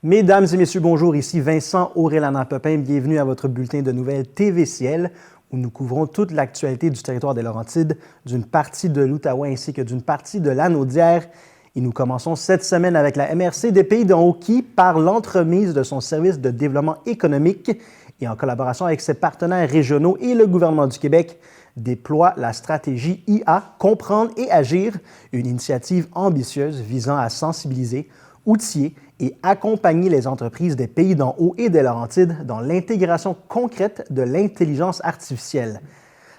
Mesdames et messieurs, bonjour, ici Vincent Aurélana-Pepin, bienvenue à votre bulletin de nouvelles TVCL où nous couvrons toute l'actualité du territoire des Laurentides, d'une partie de l'Outaouais ainsi que d'une partie de l'Anaudière. Et nous commençons cette semaine avec la MRC des Pays d'en haut qui, par l'entremise de son service de développement économique et en collaboration avec ses partenaires régionaux et le gouvernement du Québec, déploie la stratégie IA Comprendre et agir, une initiative ambitieuse visant à sensibiliser, outiller et accompagner les entreprises des Pays d'en haut et des Laurentides dans l'intégration concrète de l'intelligence artificielle.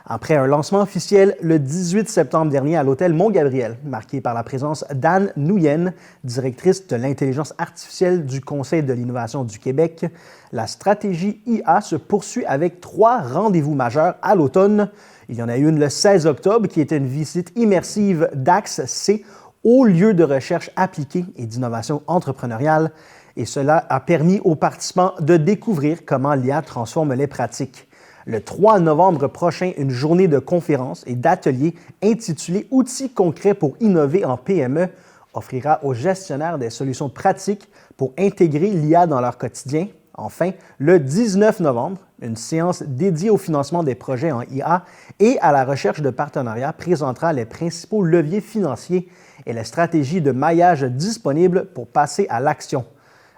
Après un lancement officiel le 18 septembre dernier à l'hôtel Mont-Gabriel, marqué par la présence d'Anne Nguyen, directrice de l'intelligence artificielle du Conseil de l'innovation du Québec, la stratégie IA se poursuit avec 3 rendez-vous majeurs à l'automne. Il y en a une le 16 octobre qui était une visite immersive d'Axe-C au lieu de recherche appliquée et d'innovation entrepreneuriale, et cela a permis aux participants de découvrir comment l'IA transforme les pratiques. Le 3 novembre prochain, une journée de conférences et d'ateliers intitulée « Outils concrets pour innover en PME » offrira aux gestionnaires des solutions pratiques pour intégrer l'IA dans leur quotidien. Enfin, le 19 novembre, une séance dédiée au financement des projets en IA et à la recherche de partenariats présentera les principaux leviers financiers et les stratégies de maillage disponibles pour passer à l'action.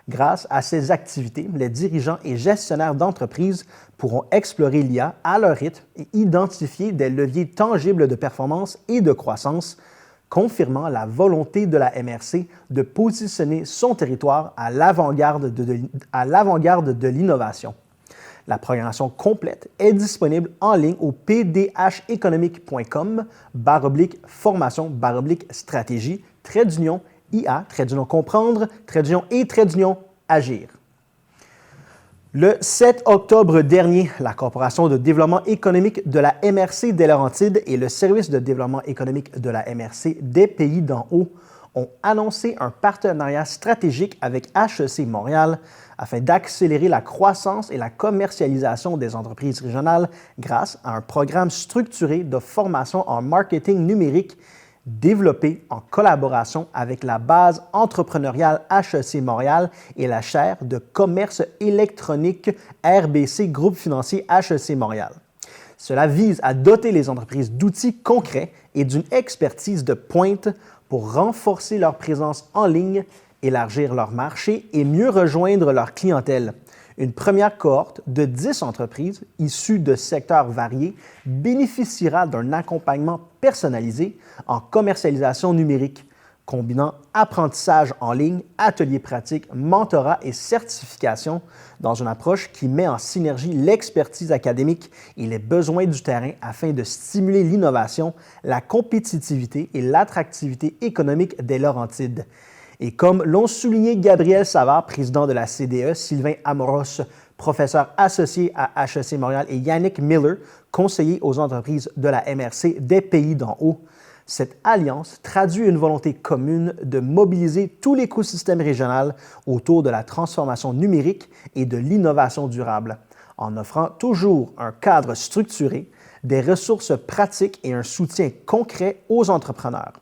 Grâce à ces activités, les dirigeants et gestionnaires d'entreprises pourront explorer l'IA à leur rythme et identifier des leviers tangibles de performance et de croissance, confirmant la volonté de la MRC de positionner son territoire à l'avant-garde de l'innovation. La programmation complète est disponible en ligne au pdheconomic.com/formation/stratégie, IA, comprendre, agir. Le 7 octobre dernier, la Corporation de développement économique de la MRC des Laurentides et le Service de développement économique de la MRC des Pays d'en haut ont annoncé un partenariat stratégique avec HEC Montréal afin d'accélérer la croissance et la commercialisation des entreprises régionales grâce à un programme structuré de formation en marketing numérique développé en collaboration avec la base entrepreneuriale HEC Montréal et la chaire de commerce électronique RBC Groupe financier HEC Montréal. Cela vise à doter les entreprises d'outils concrets et d'une expertise de pointe pour renforcer leur présence en ligne, élargir leur marché et mieux rejoindre leur clientèle. Une première cohorte de 10 entreprises issues de secteurs variés bénéficiera d'un accompagnement personnalisé en commercialisation numérique, combinant apprentissage en ligne, ateliers pratiques, mentorat et certification dans une approche qui met en synergie l'expertise académique et les besoins du terrain afin de stimuler l'innovation, la compétitivité et l'attractivité économique des Laurentides. Et comme l'ont souligné Gabriel Savard, président de la CDE, Sylvain Amoros, professeur associé à HEC Montréal, et Yannick Miller, conseiller aux entreprises de la MRC des Pays d'en haut, cette alliance traduit une volonté commune de mobiliser tout l'écosystème régional autour de la transformation numérique et de l'innovation durable, en offrant toujours un cadre structuré, des ressources pratiques et un soutien concret aux entrepreneurs.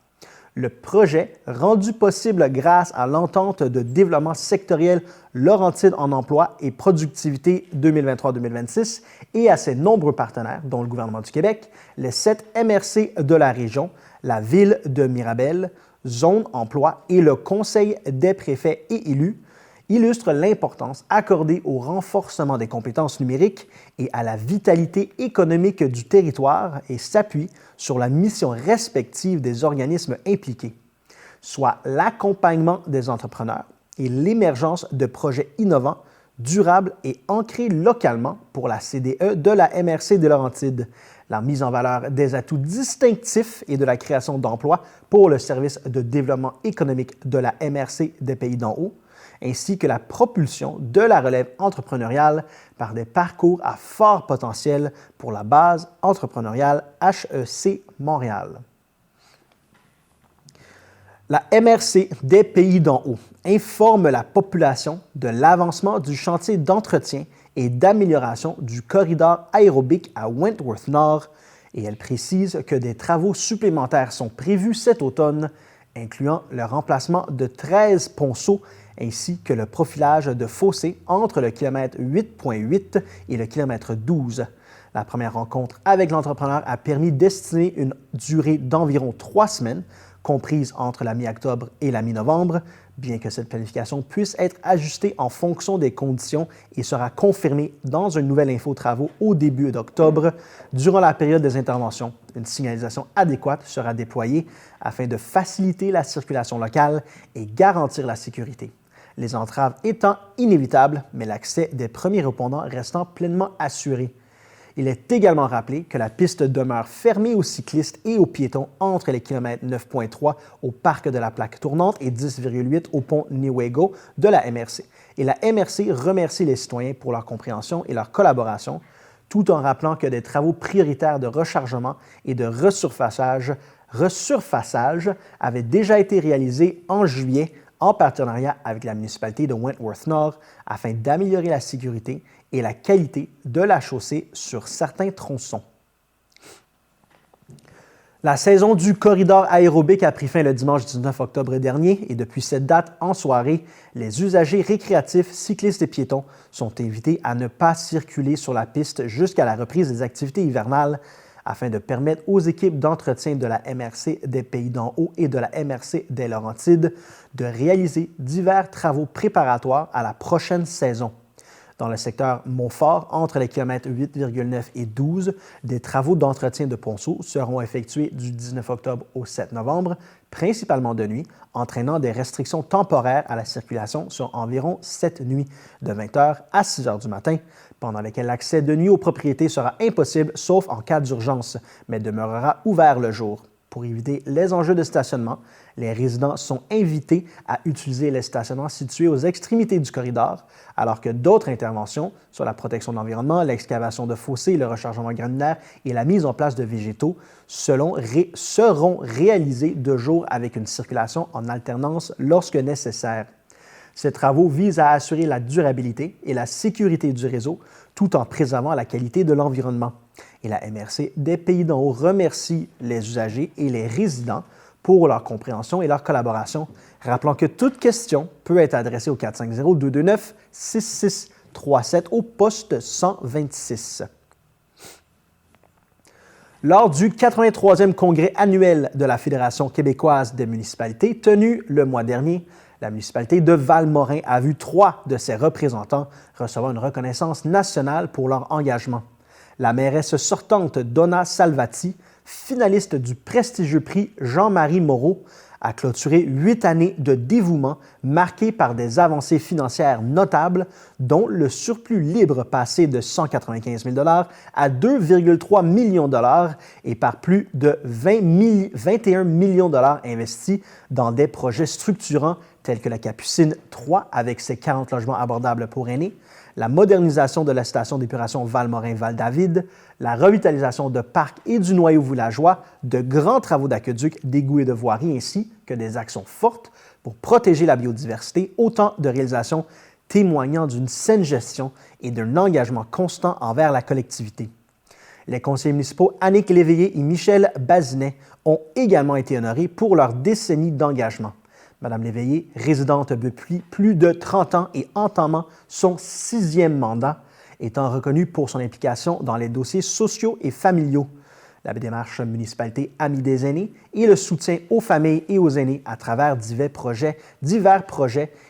Le projet, rendu possible grâce à l'entente de développement sectoriel Laurentides en emploi et productivité 2023-2026 et à ses nombreux partenaires, dont le gouvernement du Québec, les 7 MRC de la région, la ville de Mirabel, Zone Emploi et le Conseil des préfets et élus, illustre l'importance accordée au renforcement des compétences numériques et à la vitalité économique du territoire et s'appuie sur la mission respective des organismes impliqués, soit l'accompagnement des entrepreneurs et l'émergence de projets innovants, durables et ancrés localement pour la CDE de la MRC des Laurentides, la mise en valeur des atouts distinctifs et de la création d'emplois pour le service de développement économique de la MRC des Pays d'en haut, ainsi que la propulsion de la relève entrepreneuriale par des parcours à fort potentiel pour la base entrepreneuriale HEC Montréal. La MRC des Pays d'en haut informe la population de l'avancement du chantier d'entretien et d'amélioration du corridor aérobique à Wentworth Nord et elle précise que des travaux supplémentaires sont prévus cet automne, incluant le remplacement de 13 ponceaux ainsi que le profilage de fossés entre le kilomètre 8.8 et le kilomètre 12. La première rencontre avec l'entrepreneur a permis d'estimer une durée d'environ 3 semaines, comprise entre la mi-octobre et la mi-novembre, bien que cette planification puisse être ajustée en fonction des conditions et sera confirmée dans un nouvel info-travaux au début d'octobre. Durant la période des interventions, une signalisation adéquate sera déployée afin de faciliter la circulation locale et garantir la sécurité. Les entraves étant inévitables, mais l'accès des premiers répondants restant pleinement assuré. Il est également rappelé que la piste demeure fermée aux cyclistes et aux piétons entre les kilomètres 9.3 au parc de la plaque tournante et 10,8 au pont Newaygo de la MRC. Et la MRC remercie les citoyens pour leur compréhension et leur collaboration, tout en rappelant que des travaux prioritaires de rechargement et de resurfaçage avaient déjà été réalisés en juillet en partenariat avec la municipalité de Wentworth-Nord afin d'améliorer la sécurité et la qualité de la chaussée sur certains tronçons. La saison du corridor aérobique a pris fin le dimanche 19 octobre dernier et depuis cette date, en soirée, les usagers récréatifs, cyclistes et piétons sont invités à ne pas circuler sur la piste jusqu'à la reprise des activités hivernales afin de permettre aux équipes d'entretien de la MRC des Pays d'en Haut et de la MRC des Laurentides de réaliser divers travaux préparatoires à la prochaine saison. Dans le secteur Montfort, entre les kilomètres 8,9 et 12, des travaux d'entretien de ponceau seront effectués du 19 octobre au 7 novembre, principalement de nuit, entraînant des restrictions temporaires à la circulation sur environ 7 nuits, de 20h à 6h du matin, pendant lesquelles l'accès de nuit aux propriétés sera impossible sauf en cas d'urgence, mais demeurera ouvert le jour. Pour éviter les enjeux de stationnement, les résidents sont invités à utiliser les stationnements situés aux extrémités du corridor, alors que d'autres interventions sur la protection de l'environnement, l'excavation de fossés, le rechargement granulaire et la mise en place de végétaux seront réalisés de jour avec une circulation en alternance lorsque nécessaire. Ces travaux visent à assurer la durabilité et la sécurité du réseau tout en préservant la qualité de l'environnement. Et la MRC des Pays d'en Haut remercie les usagers et les résidents pour leur compréhension et leur collaboration, rappelant que toute question peut être adressée au 450-229-6637 au poste 126. Lors du 83e congrès annuel de la Fédération québécoise des municipalités, tenu le mois dernier, la municipalité de Val-Morin a vu 3 de ses représentants recevoir une reconnaissance nationale pour leur engagement. La mairesse sortante Donna Salvati, finaliste du prestigieux prix Jean-Marie Moreau, a clôturé 8 années de dévouement marquées par des avancées financières notables, dont le surplus libre passé de 195 000 $ à 2,3 millions de dollars et par plus de 21 millions de dollars investis dans des projets structurants tels que la Capucine 3 avec ses 40 logements abordables pour aînés, la modernisation de la station d'épuration Val-Morin-Val-David, la revitalisation de parcs et du noyau villageois, de grands travaux d'aqueduc, d'égouts et de voiries, ainsi que des actions fortes pour protéger la biodiversité, autant de réalisations témoignant d'une saine gestion et d'un engagement constant envers la collectivité. Les conseillers municipaux Annick Léveillé et Michel Bazinet ont également été honorés pour leur décennie d'engagement. Madame Léveillé, résidente depuis plus de 30 ans et entamant son 6e mandat, étant reconnue pour son implication dans les dossiers sociaux et familiaux, la démarche municipalité Amis des aînés et le soutien aux familles et aux aînés à travers divers projets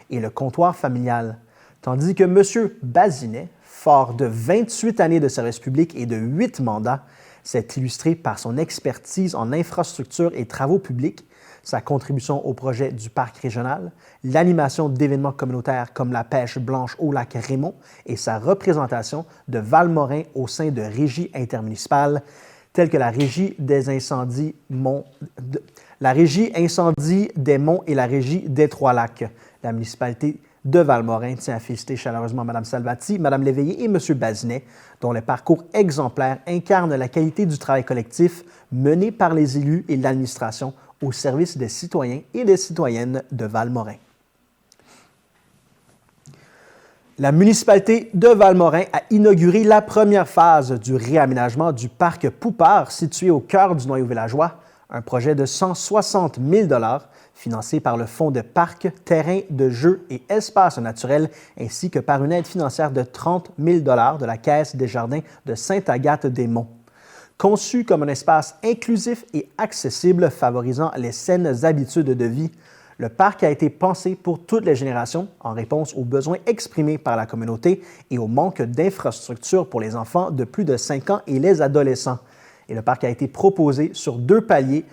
et le comptoir familial. Tandis que M. Bazinet, fort de 28 années de service public et de 8 mandats, s'est illustré par son expertise en infrastructures et travaux publics, sa contribution au projet du parc régional, l'animation d'événements communautaires comme la pêche blanche au lac Raymond et sa représentation de Val-Morin au sein de régies intermunicipales telles que la Régie des incendies des Monts et la Régie des Trois-Lacs. La municipalité de Val-Morin tient à féliciter chaleureusement Mme Salvati, Mme Léveillé et M. Bazinet, dont les parcours exemplaires incarnent la qualité du travail collectif mené par les élus et l'administration au service des citoyens et des citoyennes de Val-Morin. La municipalité de Val-Morin a inauguré la première phase du réaménagement du parc Poupart situé au cœur du noyau villageois, un projet de 160 000 financé par le Fonds de parcs, terrains de jeux et espaces naturels, ainsi que par une aide financière de 30 000 de la Caisse des jardins de Sainte-Agathe-des-Monts. Conçu comme un espace inclusif et accessible favorisant les saines habitudes de vie, le parc a été pensé pour toutes les générations en réponse aux besoins exprimés par la communauté et au manque d'infrastructures pour les enfants de plus de 5 ans et les adolescents. Et le parc a été proposé sur deux paliers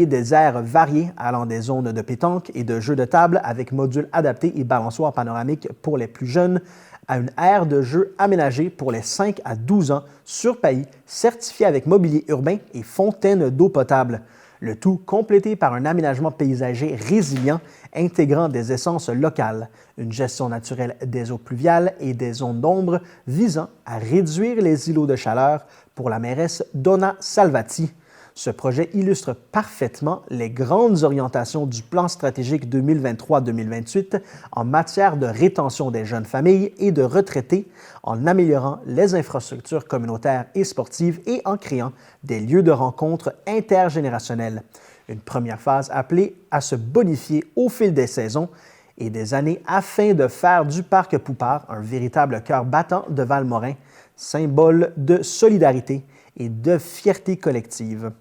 des aires variées allant des zones de pétanque et de jeux de table avec modules adaptés et balançoires panoramiques pour les plus jeunes à une aire de jeu aménagée pour les 5 à 12 ans sur pays, certifiée avec mobilier urbain et fontaine d'eau potable. Le tout complété par un aménagement paysager résilient intégrant des essences locales, une gestion naturelle des eaux pluviales et des zones d'ombre visant à réduire les îlots de chaleur pour la mairesse Donna Salvati. Ce projet illustre parfaitement les grandes orientations du plan stratégique 2023-2028 en matière de rétention des jeunes familles et de retraités, en améliorant les infrastructures communautaires et sportives et en créant des lieux de rencontre intergénérationnels. Une première phase appelée à se bonifier au fil des saisons et des années afin de faire du Parc Poupart un véritable cœur battant de Valmorin, symbole de solidarité et de fierté collective.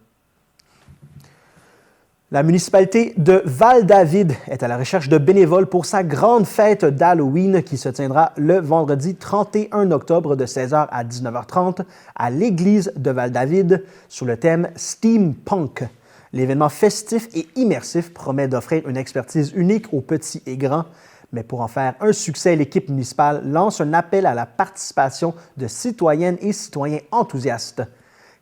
La municipalité de Val-David est à la recherche de bénévoles pour sa grande fête d'Halloween qui se tiendra le vendredi 31 octobre de 16h à 19h30 à l'église de Val-David sous le thème Steampunk. L'événement festif et immersif promet d'offrir une expertise unique aux petits et grands, mais pour en faire un succès, l'équipe municipale lance un appel à la participation de citoyennes et citoyens enthousiastes.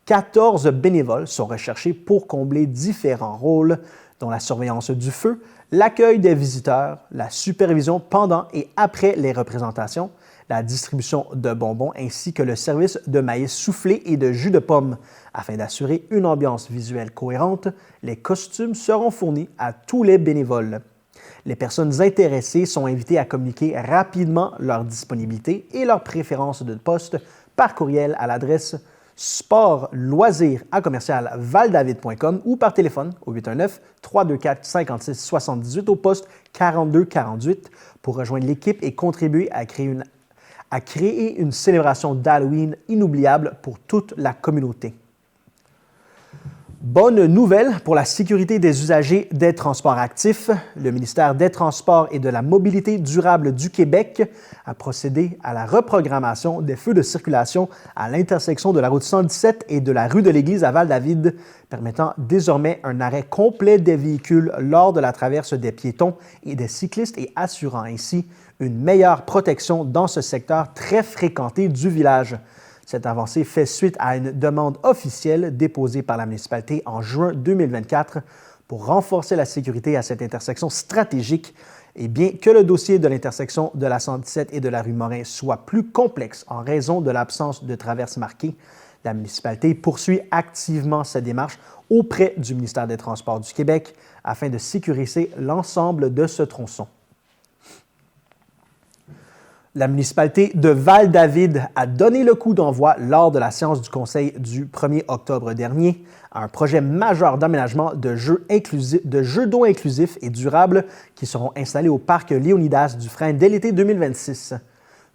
14 bénévoles sont recherchés pour combler différents rôles, dont la surveillance du feu, l'accueil des visiteurs, la supervision pendant et après les représentations, la distribution de bonbons ainsi que le service de maïs soufflé et de jus de pomme. Afin d'assurer une ambiance visuelle cohérente, les costumes seront fournis à tous les bénévoles. Les personnes intéressées sont invitées à communiquer rapidement leur disponibilité et leur préférence de poste par courriel à l'adresse sportloisirs@valdavid.com ou par téléphone au 819-324-5678 au poste 4248 pour rejoindre l'équipe et contribuer à créer une célébration d'Halloween inoubliable pour toute la communauté. Bonne nouvelle pour la sécurité des usagers des transports actifs. Le ministère des Transports et de la Mobilité durable du Québec a procédé à la reprogrammation des feux de circulation à l'intersection de la route 117 et de la rue de l'Église à Val-David, permettant désormais un arrêt complet des véhicules lors de la traverse des piétons et des cyclistes et assurant ainsi une meilleure protection dans ce secteur très fréquenté du village. Cette avancée fait suite à une demande officielle déposée par la municipalité en juin 2024 pour renforcer la sécurité à cette intersection stratégique. Et bien que le dossier de l'intersection de la 117 et de la rue Morin soit plus complexe en raison de l'absence de traverse marquée, la municipalité poursuit activement sa démarche auprès du ministère des Transports du Québec afin de sécuriser l'ensemble de ce tronçon. La municipalité de Val-David a donné le coup d'envoi lors de la séance du Conseil du 1er octobre dernier à un projet majeur d'aménagement de jeux d'eau inclusifs et durables qui seront installés au parc Léonidas du Frein dès l'été 2026.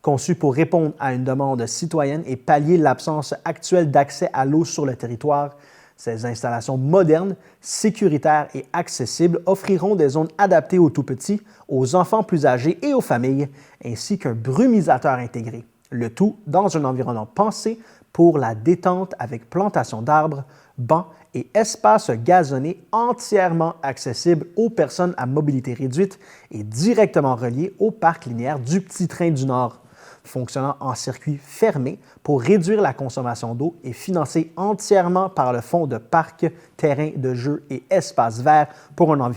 Conçu pour répondre à une demande citoyenne et pallier l'absence actuelle d'accès à l'eau sur le territoire, ces installations modernes, sécuritaires et accessibles offriront des zones adaptées aux tout-petits, aux enfants plus âgés et aux familles, ainsi qu'un brumisateur intégré. Le tout dans un environnement pensé pour la détente avec plantation d'arbres, bancs et espaces gazonnés entièrement accessibles aux personnes à mobilité réduite et directement reliés au parc linéaire du Petit Train du Nord, fonctionnant en circuit fermé pour réduire la consommation d'eau et financé entièrement par le Fonds de parcs, terrains de jeux et espaces verts pour un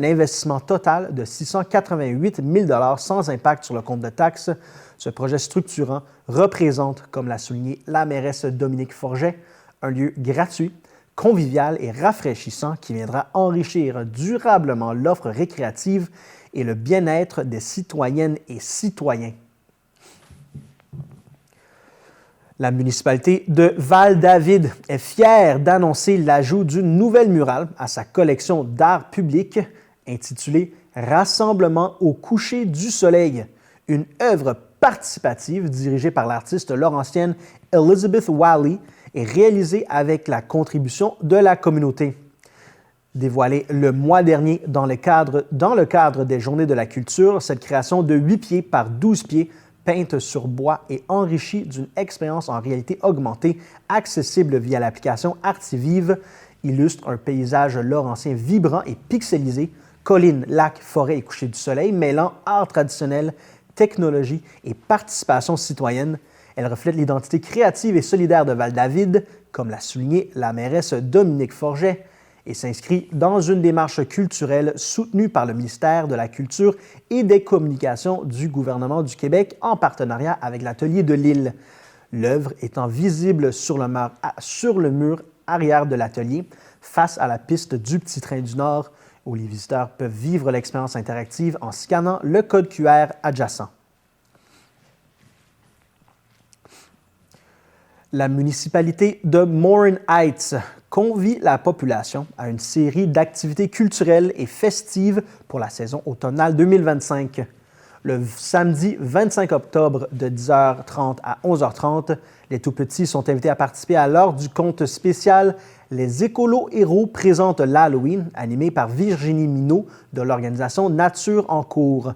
investissement total de 688 000 sans impact sur le compte de taxes. Ce projet structurant représente, comme l'a souligné la mairesse Dominique Forget, un lieu gratuit, convivial et rafraîchissant qui viendra enrichir durablement l'offre récréative et le bien-être des citoyennes et citoyens. La municipalité de Val-David est fière d'annoncer l'ajout d'une nouvelle murale à sa collection d'art public intitulée « Rassemblement au coucher du soleil », une œuvre participative dirigée par l'artiste laurentienne Elizabeth Wally et réalisée avec la contribution de la communauté. Dévoilée le mois dernier dans le cadre des Journées de la culture, cette création de 8 pieds par 12 pieds peinte sur bois et enrichie d'une expérience en réalité augmentée accessible via l'application Artivive, illustre un paysage laurentien vibrant et pixelisé, collines, lacs, forêts et couchers du soleil, mêlant art traditionnel, technologie et participation citoyenne. Elle reflète l'identité créative et solidaire de Val-David, comme l'a souligné la mairesse Dominique Forget, et s'inscrit dans une démarche culturelle soutenue par le ministère de la Culture et des Communications du gouvernement du Québec en partenariat avec l'Atelier de l'Île. L'œuvre étant visible sur le mur arrière de l'atelier, face à la piste du Petit Train du Nord, où les visiteurs peuvent vivre l'expérience interactive en scannant le code QR adjacent. La municipalité de Morin Heights convie la population à une série d'activités culturelles et festives pour la saison automnale 2025. Le samedi 25 octobre de 10h30 à 11h30, les tout-petits sont invités à participer à l'heure du conte spécial Les Écolos-Héros présentent l'Halloween, animé par Virginie Minot de l'organisation Nature en cours.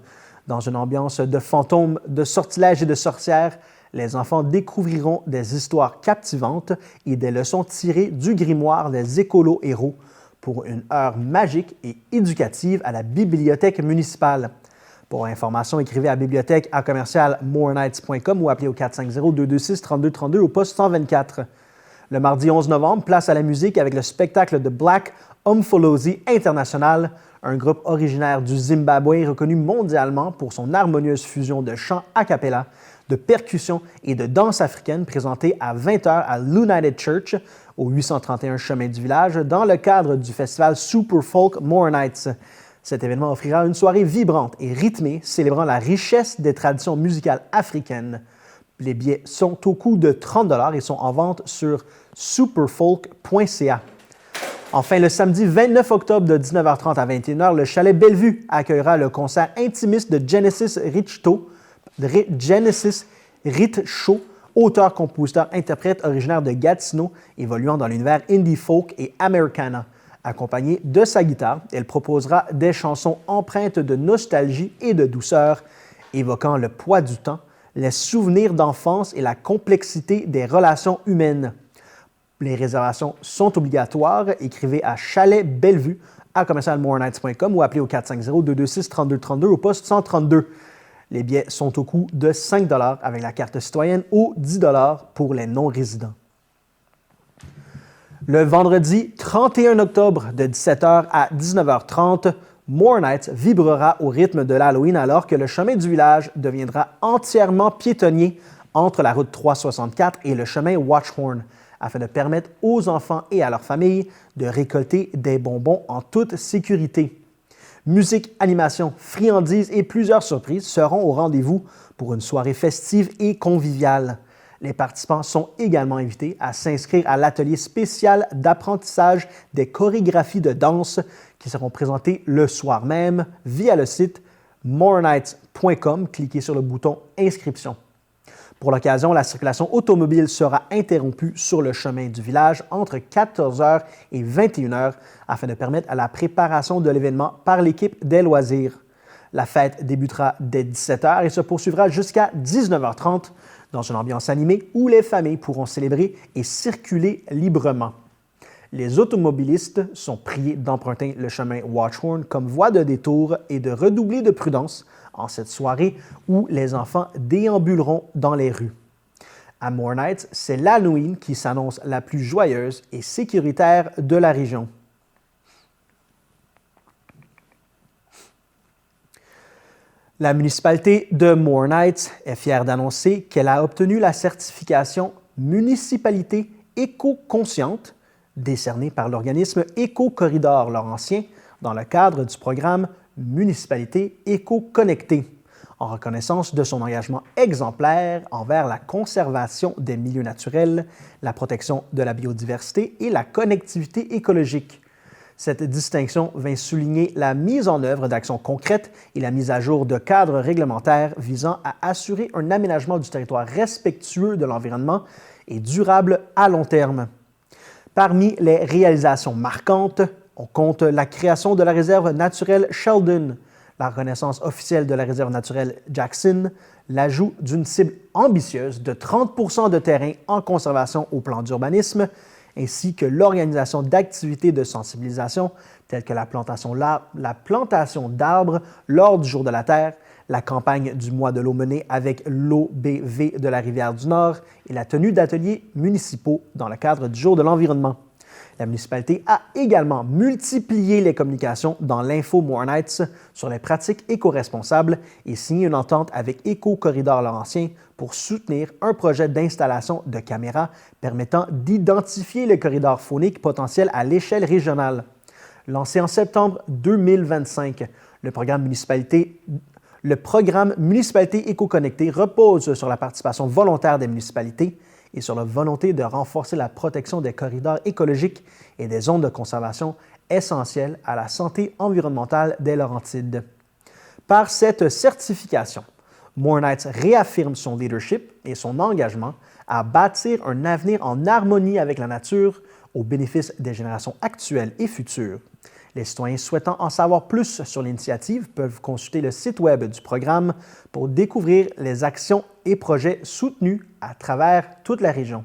Dans une ambiance de fantômes, de sortilèges et de sorcières, les enfants découvriront des histoires captivantes et des leçons tirées du grimoire des Écolos-Héros pour une heure magique et éducative à la bibliothèque municipale. Pour information, écrivez à bibliothèque@morinheights.com ou appelez au 450-226-3232 au poste 124. Le mardi 11 novembre, place à la musique avec le spectacle de Black Omphalosi International, un groupe originaire du Zimbabwe reconnu mondialement pour son harmonieuse fusion de chants a cappella, de percussions et de danse africaine présenté à 20h à l'United Church, au 831 chemin du village, dans le cadre du festival Super Folk Morin Heights. Cet événement offrira une soirée vibrante et rythmée célébrant la richesse des traditions musicales africaines. Les billets sont au coût de 30 $ et sont en vente sur superfolk.ca. Enfin, le samedi 29 octobre de 19h30 à 21h, le Chalet Bellevue accueillera le concert intimiste de Genesis Richo, auteur, compositeur, interprète originaire de Gatineau, évoluant dans l'univers indie folk et Americana. Accompagnée de sa guitare, elle proposera des chansons empreintes de nostalgie et de douceur, évoquant le poids du temps, les souvenirs d'enfance et la complexité des relations humaines. Les réservations sont obligatoires. Écrivez à chaletbellevue@commercialmorinheights.com ou appelez au 450-226-3232 au poste 132. Les billets sont au coût de 5 $ avec la carte citoyenne ou 10 $ pour les non-résidents. Le vendredi 31 octobre de 17h à 19h30, Morin Heights vibrera au rythme de l'Halloween alors que le chemin du village deviendra entièrement piétonnier entre la route 364 et le chemin Watchhorn, afin de permettre aux enfants et à leurs familles de récolter des bonbons en toute sécurité. Musique, animation, friandises et plusieurs surprises seront au rendez-vous pour une soirée festive et conviviale. Les participants sont également invités à s'inscrire à l'atelier spécial d'apprentissage des chorégraphies de danse qui seront présentées le soir même via le site morinheights.com. Cliquez sur le bouton « Inscription ». Pour l'occasion, la circulation automobile sera interrompue sur le chemin du village entre 14h et 21h afin de permettre à la préparation de l'événement par l'équipe des loisirs. La fête débutera dès 17h et se poursuivra jusqu'à 19h30 dans une ambiance animée où les familles pourront célébrer et circuler librement. Les automobilistes sont priés d'emprunter le chemin Watchhorn comme voie de détour et de redoubler de prudence en cette soirée où les enfants déambuleront dans les rues. À Morin Heights, c'est l'Halloween qui s'annonce la plus joyeuse et sécuritaire de la région. La municipalité de Morin Heights est fière d'annoncer qu'elle a obtenu la certification Municipalité éco-consciente décernée par l'organisme Éco-Corridor Laurentien dans le cadre du programme Municipalité éco-connectée. en reconnaissance de son engagement exemplaire envers la conservation des milieux naturels, la protection de la biodiversité et la connectivité écologique. Cette distinction vient souligner la mise en œuvre d'actions concrètes et la mise à jour de cadres réglementaires visant à assurer un aménagement du territoire respectueux de l'environnement et durable à long terme. Parmi les réalisations marquantes, on compte la création de la réserve naturelle Sheldon, la reconnaissance officielle de la réserve naturelle Jackson, l'ajout d'une cible ambitieuse de 30 de terrain en conservation au plan d'urbanisme, ainsi que l'organisation d'activités de sensibilisation telles que la plantation d'arbres lors du Jour de la Terre, la campagne du mois de l'eau menée avec l'OBV de la Rivière du Nord et la tenue d'ateliers municipaux dans le cadre du Jour de l'environnement. La municipalité a également multiplié les communications dans l'Info Moore Knights sur les pratiques éco-responsables et signé une entente avec Éco-Corridor Laurentien pour soutenir un projet d'installation de caméras permettant d'identifier les corridors fauniques potentiels à l'échelle régionale. Lancé en septembre 2025, le programme Municipalité éco-connectée repose sur la participation volontaire des municipalités et sur la volonté de renforcer la protection des corridors écologiques et des zones de conservation essentielles à la santé environnementale des Laurentides. Par cette certification, Moore Knights réaffirme son leadership et son engagement à bâtir un avenir en harmonie avec la nature au bénéfice des générations actuelles et futures. Les citoyens souhaitant en savoir plus sur l'initiative peuvent consulter le site Web du programme pour découvrir les actions et projets soutenus à travers toute la région.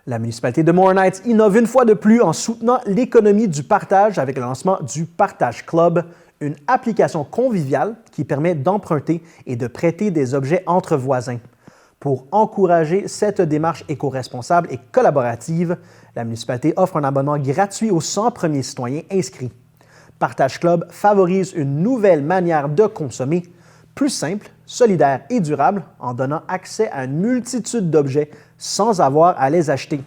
La municipalité de Moore Knights innove une fois de plus en soutenant l'économie du partage avec le lancement du Partage Club, une application conviviale qui permet d'emprunter et de prêter des objets entre voisins. Pour encourager cette démarche éco-responsable et collaborative, la municipalité offre un abonnement gratuit aux 100 premiers citoyens inscrits. Partage Club favorise une nouvelle manière de consommer, plus simple, solidaire et durable, en donnant accès à une multitude d'objets sans avoir à les acheter.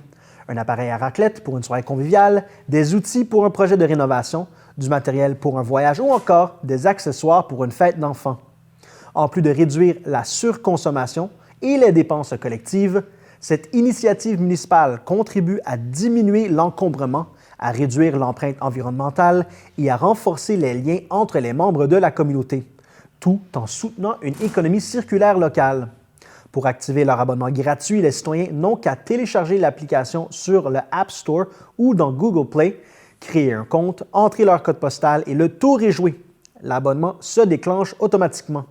Un appareil à raclette pour une soirée conviviale, des outils pour un projet de rénovation, du matériel pour un voyage ou encore des accessoires pour une fête d'enfants. En plus de réduire la surconsommation et les dépenses collectives, cette initiative municipale contribue à diminuer l'encombrement, à réduire l'empreinte environnementale et à renforcer les liens entre les membres de la communauté, tout en soutenant une économie circulaire locale. Pour activer leur abonnement gratuit, les citoyens n'ont qu'à télécharger l'application sur le App Store ou dans Google Play, créer un compte, entrer leur code postal et le tour est joué. L'abonnement se déclenche automatiquement.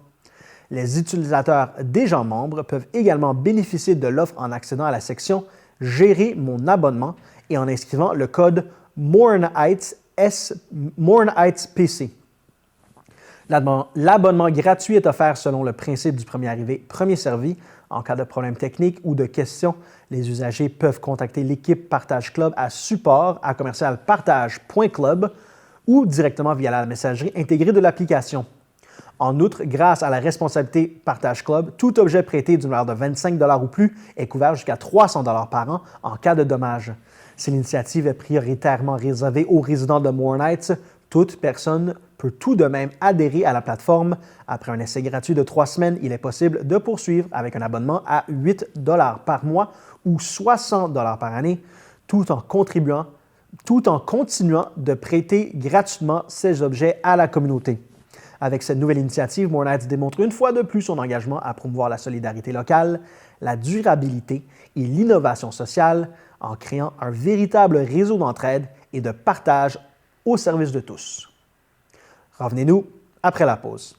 Les utilisateurs déjà membres peuvent également bénéficier de l'offre en accédant à la section « Gérer mon abonnement » et en inscrivant le code Moore Knights PC. L'abonnement gratuit est offert selon le principe du premier arrivé, premier servi. En cas de problème technique ou de questions, les usagers peuvent contacter l'équipe Partage Club à support@partage.club ou directement via la messagerie intégrée de l'application. En outre, grâce à la responsabilité Partage Club, tout objet prêté d'une valeur de 25 $ ou plus est couvert jusqu'à 300 $ par an en cas de dommage. Si l'initiative est prioritairement réservée aux résidents de Moore Knights, toute personne peut tout de même adhérer à la plateforme. Après un essai gratuit de 3 semaines, il est possible de poursuivre avec un abonnement à 8 $ par mois ou 60 $ par année, tout en continuant de prêter gratuitement ces objets à la communauté. Avec cette nouvelle initiative, Moore Knights démontre une fois de plus son engagement à promouvoir la solidarité locale, la durabilité et l'innovation sociale en créant un véritable réseau d'entraide et de partage au service de tous. Revenez-nous après la pause.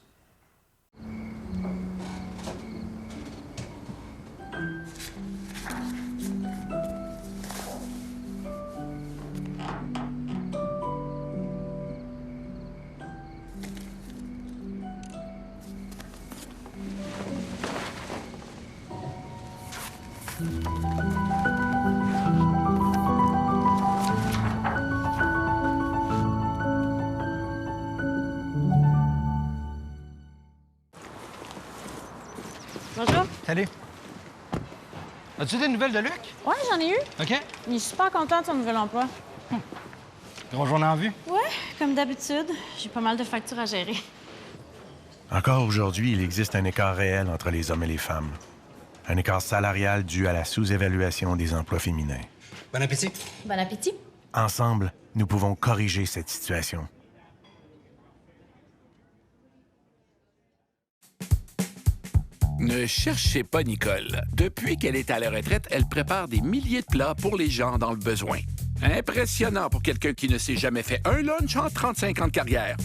Bonjour. Salut. As-tu des nouvelles de Luc? Ouais, j'en ai eu. OK. Il est super content de son nouvel emploi. Grosse journée en vue? Ouais, comme d'habitude. J'ai pas mal de factures à gérer. Encore aujourd'hui, il existe un écart réel entre les hommes et les femmes. Un écart salarial dû à la sous-évaluation des emplois féminins. Bon appétit. Bon appétit. Ensemble, nous pouvons corriger cette situation. Ne cherchez pas Nicole. Depuis qu'elle est à la retraite, elle prépare des milliers de plats pour les gens dans le besoin. Impressionnant pour quelqu'un qui ne s'est jamais fait un lunch en 35 ans de carrière.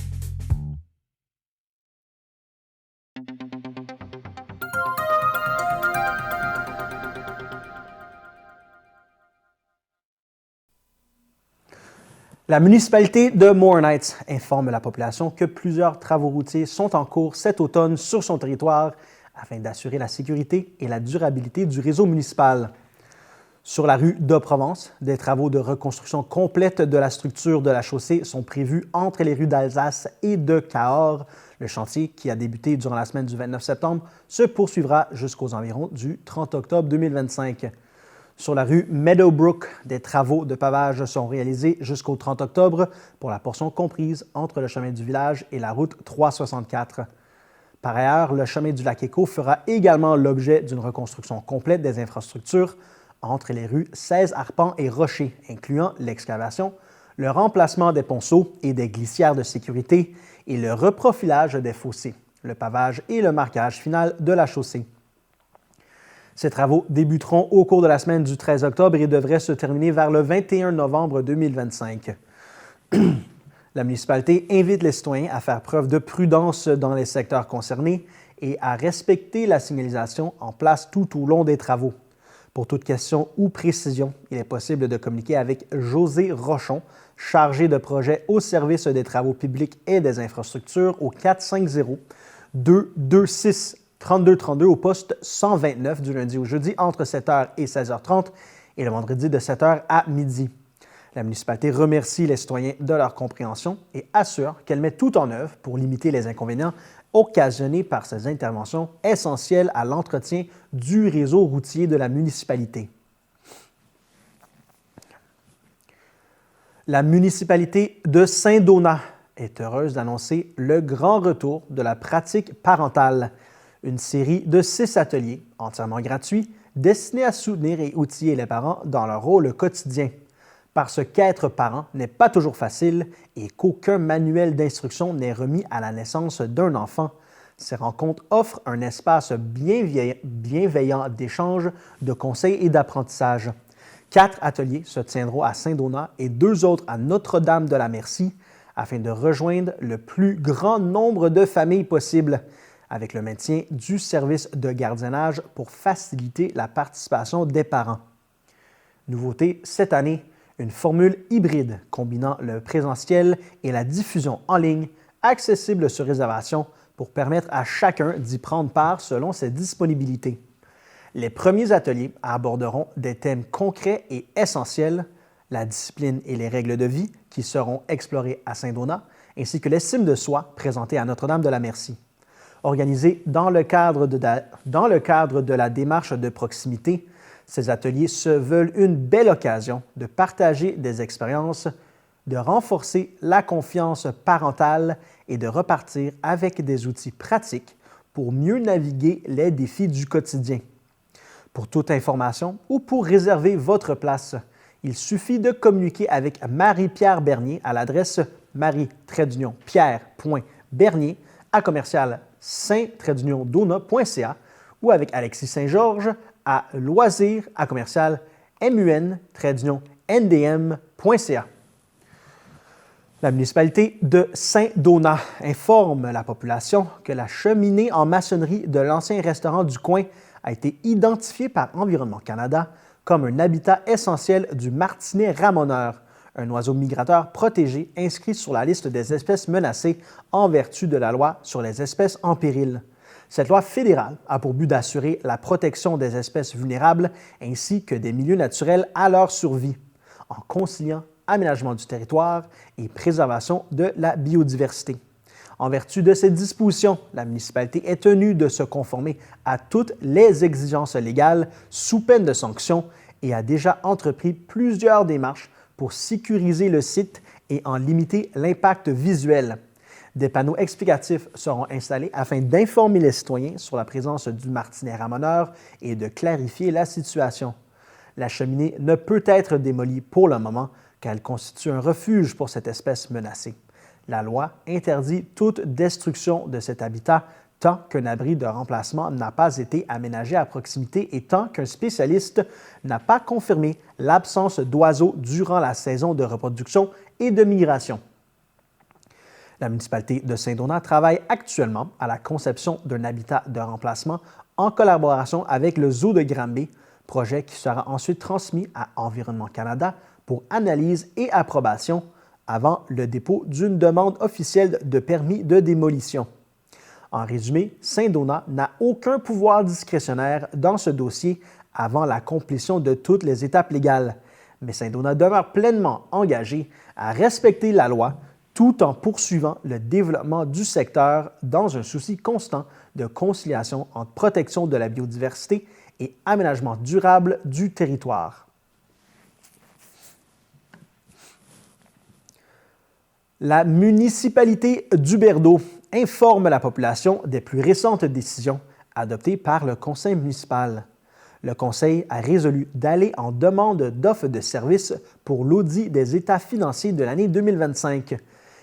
La municipalité de Moore-Knights informe la population que plusieurs travaux routiers sont en cours cet automne sur son territoire afin d'assurer la sécurité et la durabilité du réseau municipal. Sur la rue de Provence, des travaux de reconstruction complète de la structure de la chaussée sont prévus entre les rues d'Alsace et de Cahors. Le chantier, qui a débuté durant la semaine du 29 septembre, se poursuivra jusqu'aux environs du 30 octobre 2025. Sur la rue Meadowbrook, des travaux de pavage sont réalisés jusqu'au 30 octobre pour la portion comprise entre le chemin du village et la route 364. Par ailleurs, le chemin du lac Éco fera également l'objet d'une reconstruction complète des infrastructures entre les rues 16 Arpents et Rocher, incluant l'excavation, le remplacement des ponceaux et des glissières de sécurité et le reprofilage des fossés, le pavage et le marquage final de la chaussée. Ces travaux débuteront au cours de la semaine du 13 octobre et devraient se terminer vers le 21 novembre 2025. La municipalité invite les citoyens à faire preuve de prudence dans les secteurs concernés et à respecter la signalisation en place tout au long des travaux. Pour toute question ou précision, il est possible de communiquer avec José Rochon, chargé de projet au service des travaux publics et des infrastructures au 450-226-3232 au poste 129 du lundi au jeudi entre 7h et 16h30 et le vendredi de 7h à midi. La municipalité remercie les citoyens de leur compréhension et assure qu'elle met tout en œuvre pour limiter les inconvénients occasionnés par ces interventions essentielles à l'entretien du réseau routier de la municipalité. La municipalité de Saint-Donat est heureuse d'annoncer le grand retour de la pratique parentale, une série de 6 ateliers entièrement gratuits destinés à soutenir et outiller les parents dans leur rôle quotidien. Parce qu'être parent n'est pas toujours facile et qu'aucun manuel d'instruction n'est remis à la naissance d'un enfant, ces rencontres offrent un espace bienveillant d'échange, de conseils et d'apprentissage. 4 ateliers se tiendront à Saint-Donat et 2 autres à Notre-Dame-de-la-Merci afin de rejoindre le plus grand nombre de familles possible, avec le maintien du service de gardiennage pour faciliter la participation des parents. Nouveauté cette année, une formule hybride combinant le présentiel et la diffusion en ligne, accessible sur réservation pour permettre à chacun d'y prendre part selon ses disponibilités. Les premiers ateliers aborderont des thèmes concrets et essentiels, la discipline et les règles de vie qui seront explorées à Saint-Donat, ainsi que l'estime de soi présentée à Notre-Dame-de-la-Merci. Organisés dans le cadre de la démarche de proximité, ces ateliers se veulent une belle occasion de partager des expériences, de renforcer la confiance parentale et de repartir avec des outils pratiques pour mieux naviguer les défis du quotidien. Pour toute information ou pour réserver votre place, il suffit de communiquer avec Marie-Pierre Bernier à l'adresse marie-pierre.bernier@saint-dona.ca ou avec Alexis Saint-Georges à loisirs@mun-ndm.ca. La municipalité de Saint-Donat informe la population que la cheminée en maçonnerie de l'ancien restaurant du coin a été identifiée par Environnement Canada comme un habitat essentiel du martinet ramoneur, un oiseau migrateur protégé inscrit sur la liste des espèces menacées en vertu de la loi sur les espèces en péril. Cette loi fédérale a pour but d'assurer la protection des espèces vulnérables ainsi que des milieux naturels à leur survie, en conciliant aménagement du territoire et préservation de la biodiversité. En vertu de ces dispositions, la municipalité est tenue de se conformer à toutes les exigences légales sous peine de sanctions et a déjà entrepris plusieurs démarches pour sécuriser le site et en limiter l'impact visuel. Des panneaux explicatifs seront installés afin d'informer les citoyens sur la présence du martinet ramoneur et de clarifier la situation. La cheminée ne peut être démolie pour le moment car elle constitue un refuge pour cette espèce menacée. La loi interdit toute destruction de cet habitat tant qu'un abri de remplacement n'a pas été aménagé à proximité et tant qu'un spécialiste n'a pas confirmé l'absence d'oiseaux durant la saison de reproduction et de migration. La municipalité de Saint-Donat travaille actuellement à la conception d'un habitat de remplacement en collaboration avec le Zoo de Granby, projet qui sera ensuite transmis à Environnement Canada pour analyse et approbation avant le dépôt d'une demande officielle de permis de démolition. En résumé, Saint-Donat n'a aucun pouvoir discrétionnaire dans ce dossier avant la complétion de toutes les étapes légales, mais Saint-Donat demeure pleinement engagé à respecter la loi tout en poursuivant le développement du secteur dans un souci constant de conciliation entre protection de la biodiversité et aménagement durable du territoire. La municipalité d'Huberdeau informe la population des plus récentes décisions adoptées par le conseil municipal. Le conseil a résolu d'aller en demande d'offres de services pour l'audit des états financiers de l'année 2025.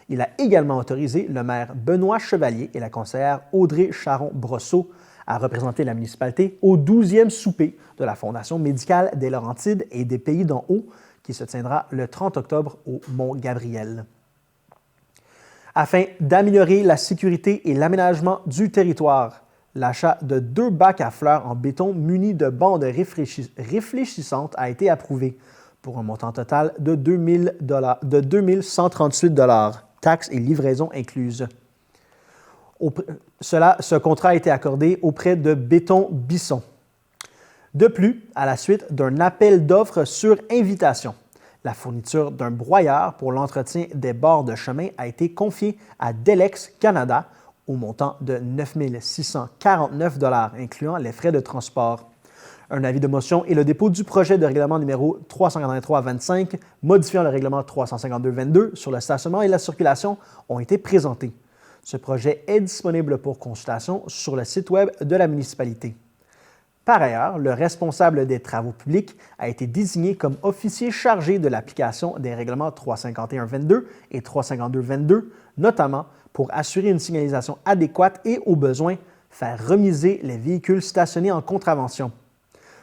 Il a également autorisé le maire Benoît Chevalier et la conseillère Audrey Charon-Brosseau à représenter la municipalité au 12e souper de la Fondation médicale des Laurentides et des Pays d'en haut qui se tiendra le 30 octobre au Mont-Gabriel. Afin d'améliorer la sécurité et l'aménagement du territoire, l'achat de 2 bacs à fleurs en béton munis de bandes réfléchissantes a été approuvé pour un montant total de 2 138 $, taxes et livraison incluses. Ce contrat a été accordé auprès de Béton Bisson. De plus, à la suite d'un appel d'offres sur invitation, la fourniture d'un broyeur pour l'entretien des bords de chemin a été confiée à Delex Canada au montant de 9 649 $, incluant les frais de transport. Un avis de motion et le dépôt du projet de règlement numéro 383-25, modifiant le règlement 352-22 sur le stationnement et la circulation, ont été présentés. Ce projet est disponible pour consultation sur le site Web de la municipalité. Par ailleurs, le responsable des travaux publics a été désigné comme officier chargé de l'application des règlements 351-22 et 352-22, notamment pour assurer une signalisation adéquate et, au besoin, faire remiser les véhicules stationnés en contravention.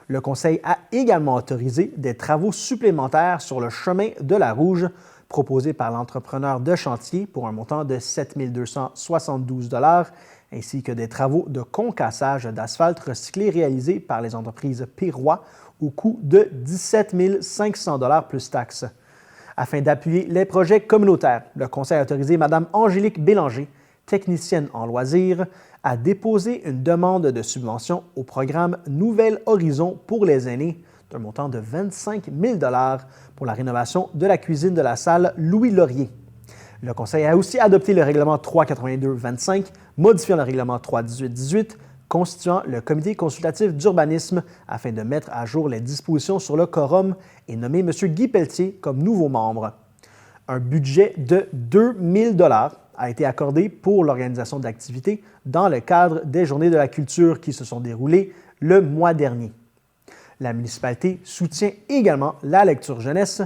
Le Conseil a également autorisé des travaux supplémentaires sur le chemin de la Rouge proposés par l'entrepreneur de chantier pour un montant de 7 272 $, ainsi que des travaux de concassage d'asphalte recyclé réalisés par les entreprises Pirois au coût de 17 500 $ plus taxes. Afin d'appuyer les projets communautaires, le Conseil a autorisé Mme Angélique Bélanger, technicienne en loisirs, à déposer une demande de subvention au programme Nouvel Horizon pour les aînés d'un montant de 25 000 $ pour la rénovation de la cuisine de la salle Louis-Laurier. Le Conseil a aussi adopté le règlement 382-25, modifiant le règlement 318-18, constituant le comité consultatif d'urbanisme afin de mettre à jour les dispositions sur le quorum et nommer M. Guy Pelletier comme nouveau membre. Un budget de 2 000 $ a été accordé pour l'organisation d'activités dans le cadre des Journées de la culture qui se sont déroulées le mois dernier. La municipalité soutient également la lecture jeunesse.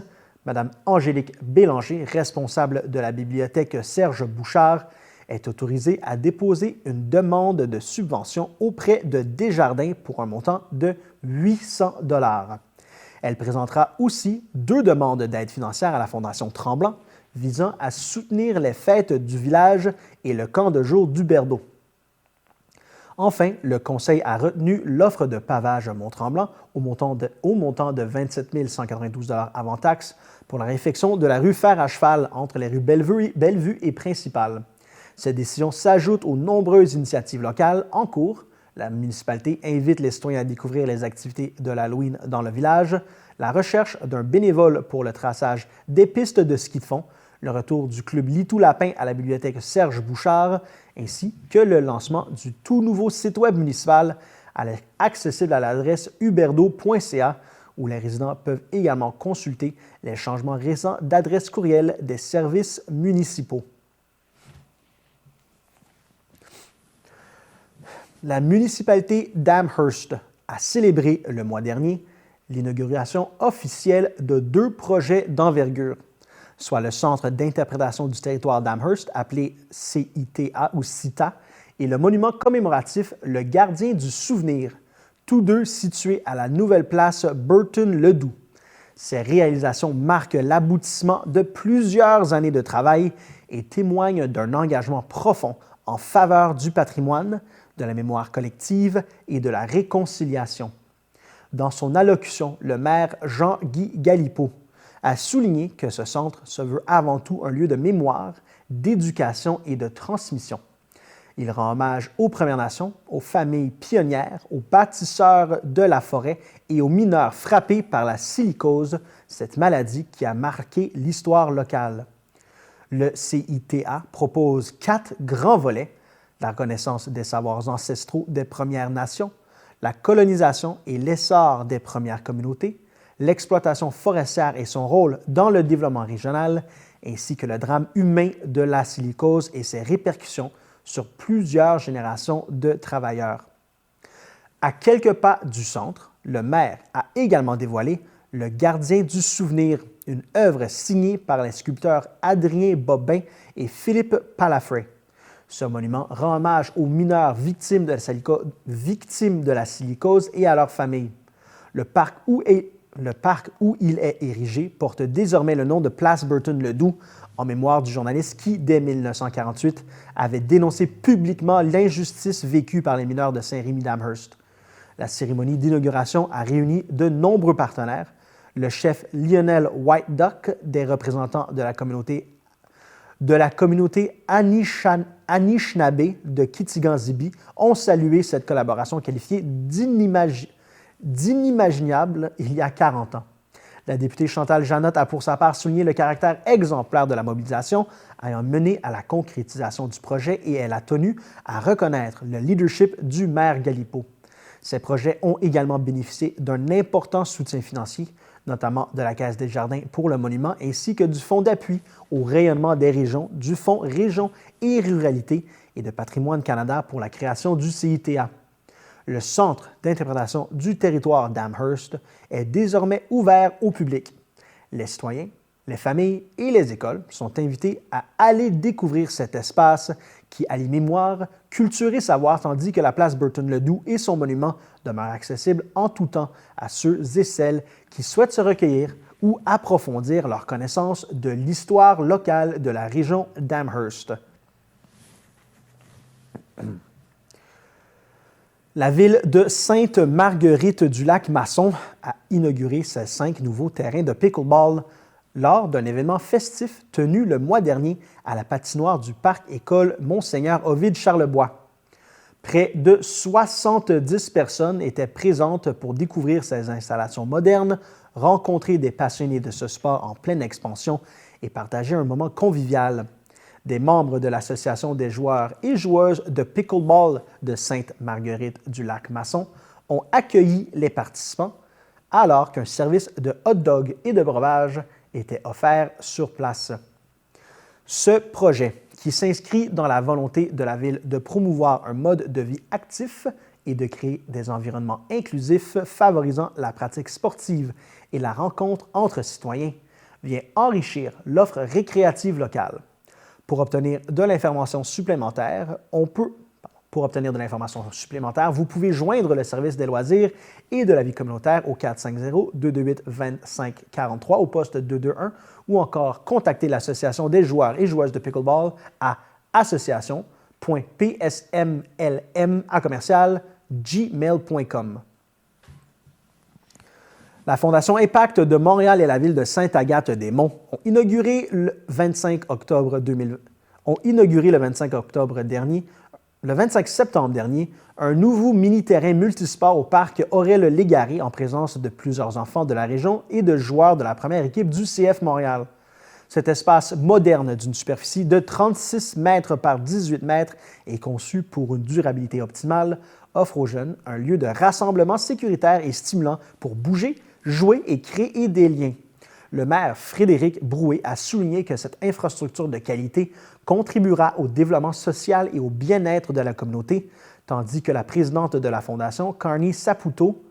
Mme Angélique Bélanger, responsable de la bibliothèque Serge Bouchard, est autorisée à déposer une demande de subvention auprès de Desjardins pour un montant de 800 $. Elle présentera aussi 2 demandes d'aide financière à la Fondation Tremblant visant à soutenir les fêtes du village et le camp de jour d'Huberdeau. Enfin, le Conseil a retenu l'offre de pavage Mont-Tremblant au montant de 27 192 $ avant taxe pour la réfection de la rue Fer à Cheval entre les rues Bellevue et Principale. Cette décision s'ajoute aux nombreuses initiatives locales en cours. La municipalité invite les citoyens à découvrir les activités de l'Halloween dans le village, la recherche d'un bénévole pour le traçage des pistes de ski de fond, le retour du club Litou-Lapin à la bibliothèque Serge Bouchard, ainsi que le lancement du tout nouveau site web municipal accessible à l'adresse huberdeau.ca où les résidents peuvent également consulter les changements récents d'adresse courriel des services municipaux. La municipalité d'Amherst a célébré le mois dernier l'inauguration officielle de 2 projets d'envergure, soit le Centre d'interprétation du territoire d'Amherst, appelé CITA ou CITA, et le monument commémoratif Le Gardien du Souvenir, tous deux situés à la nouvelle place Burton-Ledoux. Ces réalisations marquent l'aboutissement de plusieurs années de travail et témoignent d'un engagement profond en faveur du patrimoine, de la mémoire collective et de la réconciliation. Dans son allocution, le maire Jean-Guy Galipeau a souligné que ce centre se veut avant tout un lieu de mémoire, d'éducation et de transmission. Il rend hommage aux Premières Nations, aux familles pionnières, aux bâtisseurs de la forêt et aux mineurs frappés par la silicose, cette maladie qui a marqué l'histoire locale. Le CITA propose 4 grands volets: la reconnaissance des savoirs ancestraux des Premières Nations, la colonisation et l'essor des premières communautés, l'exploitation forestière et son rôle dans le développement régional, ainsi que le drame humain de la silicose et ses répercussions sur plusieurs générations de travailleurs. À quelques pas du centre, le maire a également dévoilé Le Gardien du Souvenir, une œuvre signée par les sculpteurs Adrien Bobin et Philippe Palafré. Ce monument rend hommage aux mineurs victimes de la silicose et à leurs familles. Le parc où il est érigé porte désormais le nom de Place Burton-Ledoux, en mémoire du journaliste qui, dès 1948, avait dénoncé publiquement l'injustice vécue par les mineurs de Saint-Rémy d'Amherst. La cérémonie d'inauguration a réuni de nombreux partenaires. Le chef Lionel White Duck, des représentants de la communauté Anishinaabe de Kitigan-Zibi ont salué cette collaboration qualifiée d'inimaginable il y a 40 ans. La députée Chantal Janotte a pour sa part souligné le caractère exemplaire de la mobilisation ayant mené à la concrétisation du projet et elle a tenu à reconnaître le leadership du maire Galipeau. Ces projets ont également bénéficié d'un important soutien financier, notamment de la Caisse des Jardins pour le monument, ainsi que du Fonds d'appui au rayonnement des régions, du Fonds Régions et Ruralité et de Patrimoine Canada pour la création du CITA. Le Centre d'interprétation du territoire d'Amherst est désormais ouvert au public. Les citoyens, les familles et les écoles sont invités à aller découvrir cet espace qui allie mémoire, culture et savoir, tandis que la place Burton-Ledoux et son monument demeurent accessibles en tout temps à ceux et celles qui souhaitent se recueillir ou approfondir leur connaissance de l'histoire locale de la région d'Amherst. La ville de Sainte-Marguerite-du-Lac-Masson a inauguré ses 5 nouveaux terrains de pickleball lors d'un événement festif tenu le mois dernier à la patinoire du parc école Monseigneur Ovide Charlebois. Près de 70 personnes étaient présentes pour découvrir ces installations modernes, rencontrer des passionnés de ce sport en pleine expansion et partager un moment convivial. Des membres de l'Association des joueurs et joueuses de pickleball de Sainte-Marguerite-du-Lac-Masson ont accueilli les participants alors qu'un service de hot-dog et de breuvage était offert sur place. Ce projet, qui s'inscrit dans la volonté de la Ville de promouvoir un mode de vie actif et de créer des environnements inclusifs favorisant la pratique sportive et la rencontre entre citoyens, vient enrichir l'offre récréative locale. Pour obtenir de l'information supplémentaire, vous pouvez joindre le service des loisirs et de la vie communautaire au 450-228-2543 au poste 221 ou encore contacter l'Association des joueurs et joueuses de pickleball à association.psmlm@gmail.com. La Fondation Impact de Montréal et la Ville de Sainte-Agathe-des-Monts ont inauguré le 25 septembre dernier, un nouveau mini-terrain multisport au parc Aurel-Légaré en présence de plusieurs enfants de la région et de joueurs de la première équipe du CF Montréal. Cet espace moderne d'une superficie de 36 mètres par 18 mètres et conçu pour une durabilité optimale offre aux jeunes un lieu de rassemblement sécuritaire et stimulant pour bouger, jouer et créer des liens. Le maire Frédéric Brouet a souligné que cette infrastructure de qualité contribuera au développement social et au bien-être de la communauté, tandis que la présidente de la Fondation, Carmi Saputo,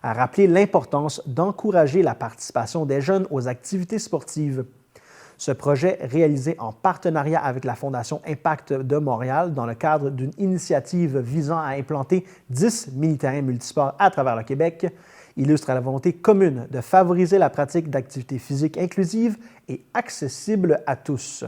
a rappelé l'importance d'encourager la participation des jeunes aux activités sportives. Ce projet, réalisé en partenariat avec la Fondation Impact de Montréal dans le cadre d'une initiative visant à implanter 10 mini-terrains multisports à travers le Québec, illustre la volonté commune de favoriser la pratique d'activités physiques inclusives et accessibles à tous.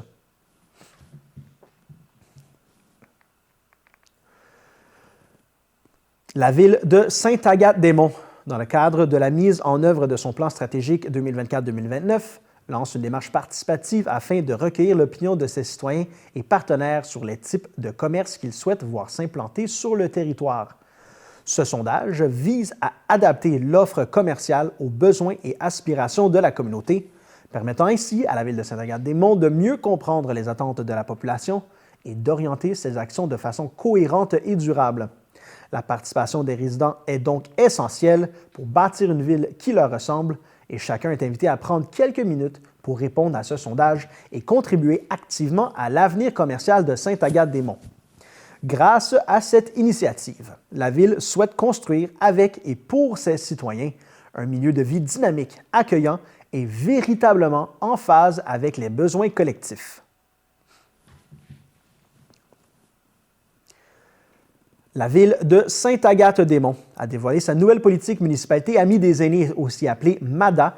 La ville de Sainte-Agathe-des-Monts, dans le cadre de la mise en œuvre de son plan stratégique 2024-2029, lance une démarche participative afin de recueillir l'opinion de ses citoyens et partenaires sur les types de commerces qu'ils souhaitent voir s'implanter sur le territoire. Ce sondage vise à adapter l'offre commerciale aux besoins et aspirations de la communauté, permettant ainsi à la ville de Sainte-Agathe-des-Monts de mieux comprendre les attentes de la population et d'orienter ses actions de façon cohérente et durable. La participation des résidents est donc essentielle pour bâtir une ville qui leur ressemble et chacun est invité à prendre quelques minutes pour répondre à ce sondage et contribuer activement à l'avenir commercial de Sainte-Agathe-des-Monts. Grâce à cette initiative, la Ville souhaite construire avec et pour ses citoyens un milieu de vie dynamique, accueillant et véritablement en phase avec les besoins collectifs. La Ville de Sainte-Agathe-des-Monts a dévoilé sa nouvelle politique municipalité Amis des aînés, aussi appelée MADA,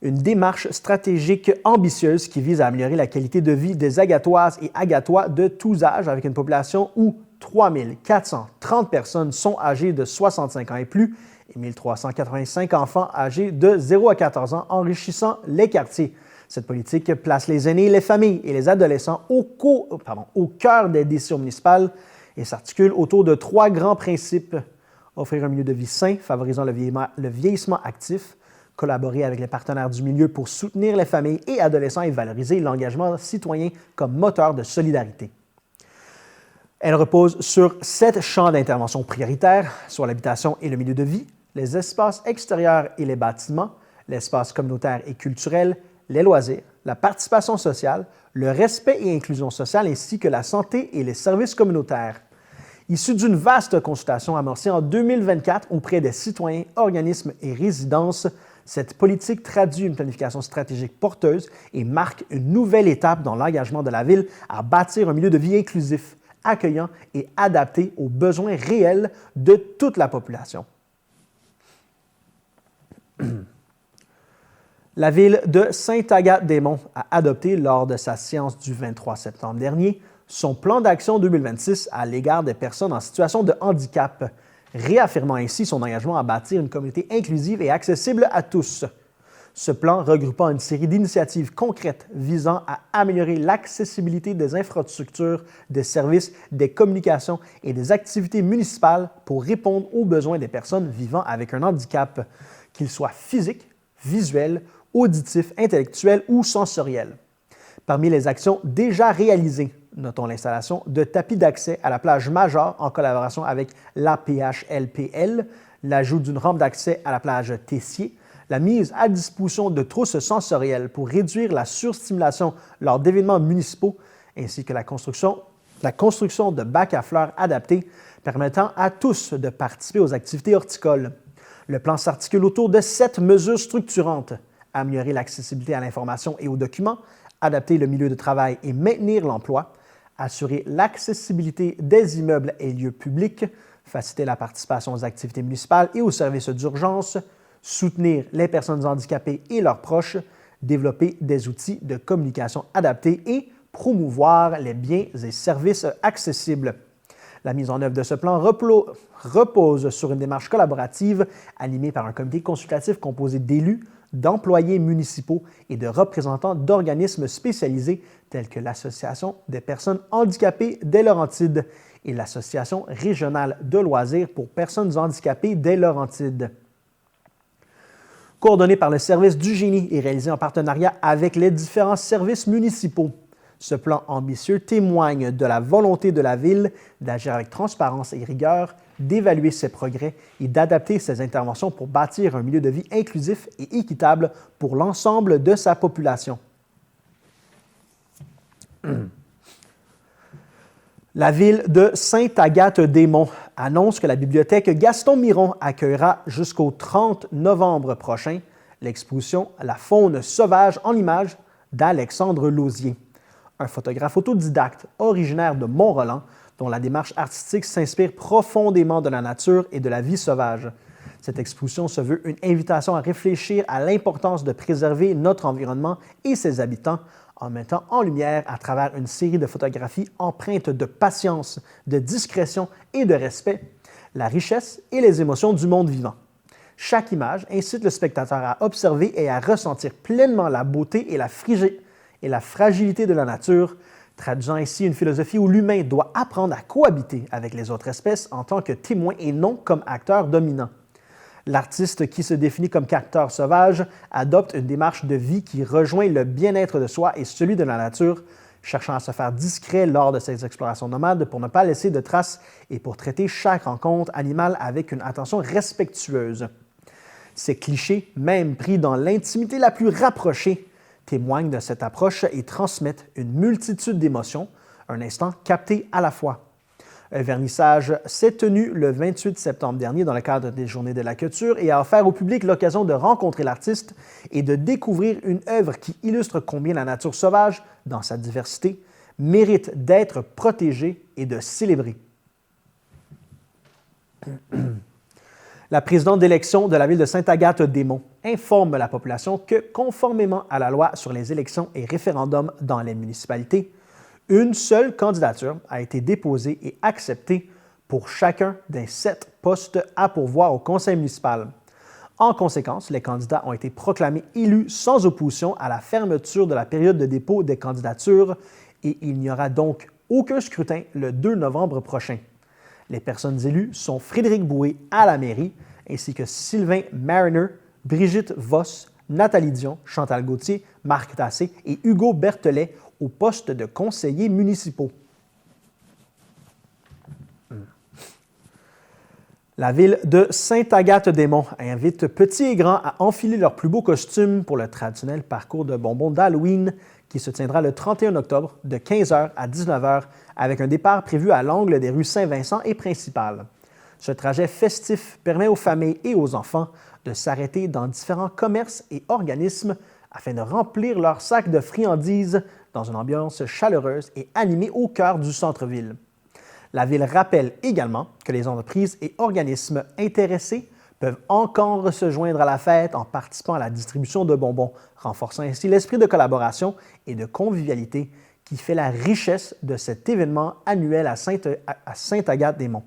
une démarche stratégique ambitieuse qui vise à améliorer la qualité de vie des Agatoises et Agatois de tous âges, avec une population où 3 430 personnes sont âgées de 65 ans et plus et 1 385 enfants âgés de 0 à 14 ans, enrichissant les quartiers. Cette politique place les aînés, les familles et les adolescents au cœur des décisions municipales et s'articule autour de 3 grands principes. Offrir un milieu de vie sain, favorisant le vieillissement actif, collaborer avec les partenaires du milieu pour soutenir les familles et adolescents et valoriser l'engagement citoyen comme moteur de solidarité. Elle repose sur 7 champs d'intervention prioritaires, sur l'habitation et le milieu de vie, les espaces extérieurs et les bâtiments, l'espace communautaire et culturel, les loisirs, la participation sociale, le respect et inclusion sociale ainsi que la santé et les services communautaires. Issue d'une vaste consultation amorcée en 2024 auprès des citoyens, organismes et résidences, cette politique traduit une planification stratégique porteuse et marque une nouvelle étape dans l'engagement de la Ville à bâtir un milieu de vie inclusif, accueillant et adapté aux besoins réels de toute la population. La Ville de Sainte-Agathe-des-Monts a adopté, lors de sa séance du 23 septembre dernier, son plan d'action 2026 à l'égard des personnes en situation de handicap, réaffirmant ainsi son engagement à bâtir une communauté inclusive et accessible à tous. Ce plan, regroupant une série d'initiatives concrètes visant à améliorer l'accessibilité des infrastructures, des services, des communications et des activités municipales pour répondre aux besoins des personnes vivant avec un handicap, qu'il soit physique, visuel, auditif, intellectuel ou sensoriel. Parmi les actions déjà réalisées, notons l'installation de tapis d'accès à la plage Major en collaboration avec l'APHLPL, l'ajout d'une rampe d'accès à la plage Tessier, la mise à disposition de trousses sensorielles pour réduire la surstimulation lors d'événements municipaux, ainsi que la construction de bacs à fleurs adaptés permettant à tous de participer aux activités horticoles. Le plan s'articule autour de 7 mesures structurantes: améliorer l'accessibilité à l'information et aux documents, adapter le milieu de travail et maintenir l'emploi, assurer l'accessibilité des immeubles et lieux publics, faciliter la participation aux activités municipales et aux services d'urgence, soutenir les personnes handicapées et leurs proches, développer des outils de communication adaptés et promouvoir les biens et services accessibles. La mise en œuvre de ce plan repose sur une démarche collaborative animée par un comité consultatif composé d'élus, d'employés municipaux et de représentants d'organismes spécialisés tels que l'Association des personnes handicapées des Laurentides et l'Association régionale de loisirs pour personnes handicapées des Laurentides. Coordonné par le service du génie et réalisé en partenariat avec les différents services municipaux, ce plan ambitieux témoigne de la volonté de la Ville d'agir avec transparence et rigueur, d'évaluer ses progrès et d'adapter ses interventions pour bâtir un milieu de vie inclusif et équitable pour l'ensemble de sa population. La ville de Sainte-Agathe-des-Monts annonce que la bibliothèque Gaston Miron accueillera jusqu'au 30 novembre prochain l'exposition « La faune sauvage en images » d'Alexandre Lausier, un photographe autodidacte originaire de Mont-Roland dont la démarche artistique s'inspire profondément de la nature et de la vie sauvage. Cette exposition se veut une invitation à réfléchir à l'importance de préserver notre environnement et ses habitants en mettant en lumière à travers une série de photographies empreintes de patience, de discrétion et de respect, la richesse et les émotions du monde vivant. Chaque image incite le spectateur à observer et à ressentir pleinement la beauté et la fragilité de la nature, traduisant ainsi une philosophie où l'humain doit apprendre à cohabiter avec les autres espèces en tant que témoin et non comme acteur dominant. L'artiste, qui se définit comme capteur sauvage, adopte une démarche de vie qui rejoint le bien-être de soi et celui de la nature, cherchant à se faire discret lors de ses explorations nomades pour ne pas laisser de traces et pour traiter chaque rencontre animale avec une attention respectueuse. Ces clichés, même pris dans l'intimité la plus rapprochée, témoignent de cette approche et transmettent une multitude d'émotions, un instant capté à la fois. Un vernissage s'est tenu le 28 septembre dernier dans le cadre des Journées de la culture et a offert au public l'occasion de rencontrer l'artiste et de découvrir une œuvre qui illustre combien la nature sauvage, dans sa diversité, mérite d'être protégée et de célébrer. La présidente d'élection de la ville de Sainte-Agathe-des-Monts informe la population que, conformément à la loi sur les élections et référendums dans les municipalités, une seule candidature a été déposée et acceptée pour chacun des 7 postes à pourvoir au conseil municipal. En conséquence, les candidats ont été proclamés élus sans opposition à la fermeture de la période de dépôt des candidatures et il n'y aura donc aucun scrutin le 2 novembre prochain. Les personnes élues sont Frédéric Boué à la mairie, ainsi que Sylvain Mariner, Brigitte Voss, Nathalie Dion, Chantal Gauthier, Marc Tassé et Hugo Berthelet au poste de conseillers municipaux. La ville de Sainte-Agathe-des-Monts invite petits et grands à enfiler leurs plus beaux costumes pour le traditionnel parcours de bonbons d'Halloween qui se tiendra le 31 octobre de 15h à 19h avec un départ prévu à l'angle des rues Saint-Vincent et Principale. Ce trajet festif permet aux familles et aux enfants de s'arrêter dans différents commerces et organismes afin de remplir leurs sacs de friandises dans une ambiance chaleureuse et animée au cœur du centre-ville. La ville rappelle également que les entreprises et organismes intéressés peuvent encore se joindre à la fête en participant à la distribution de bonbons, renforçant ainsi l'esprit de collaboration et de convivialité qui fait la richesse de cet événement annuel à Sainte-Agathe-des-Monts.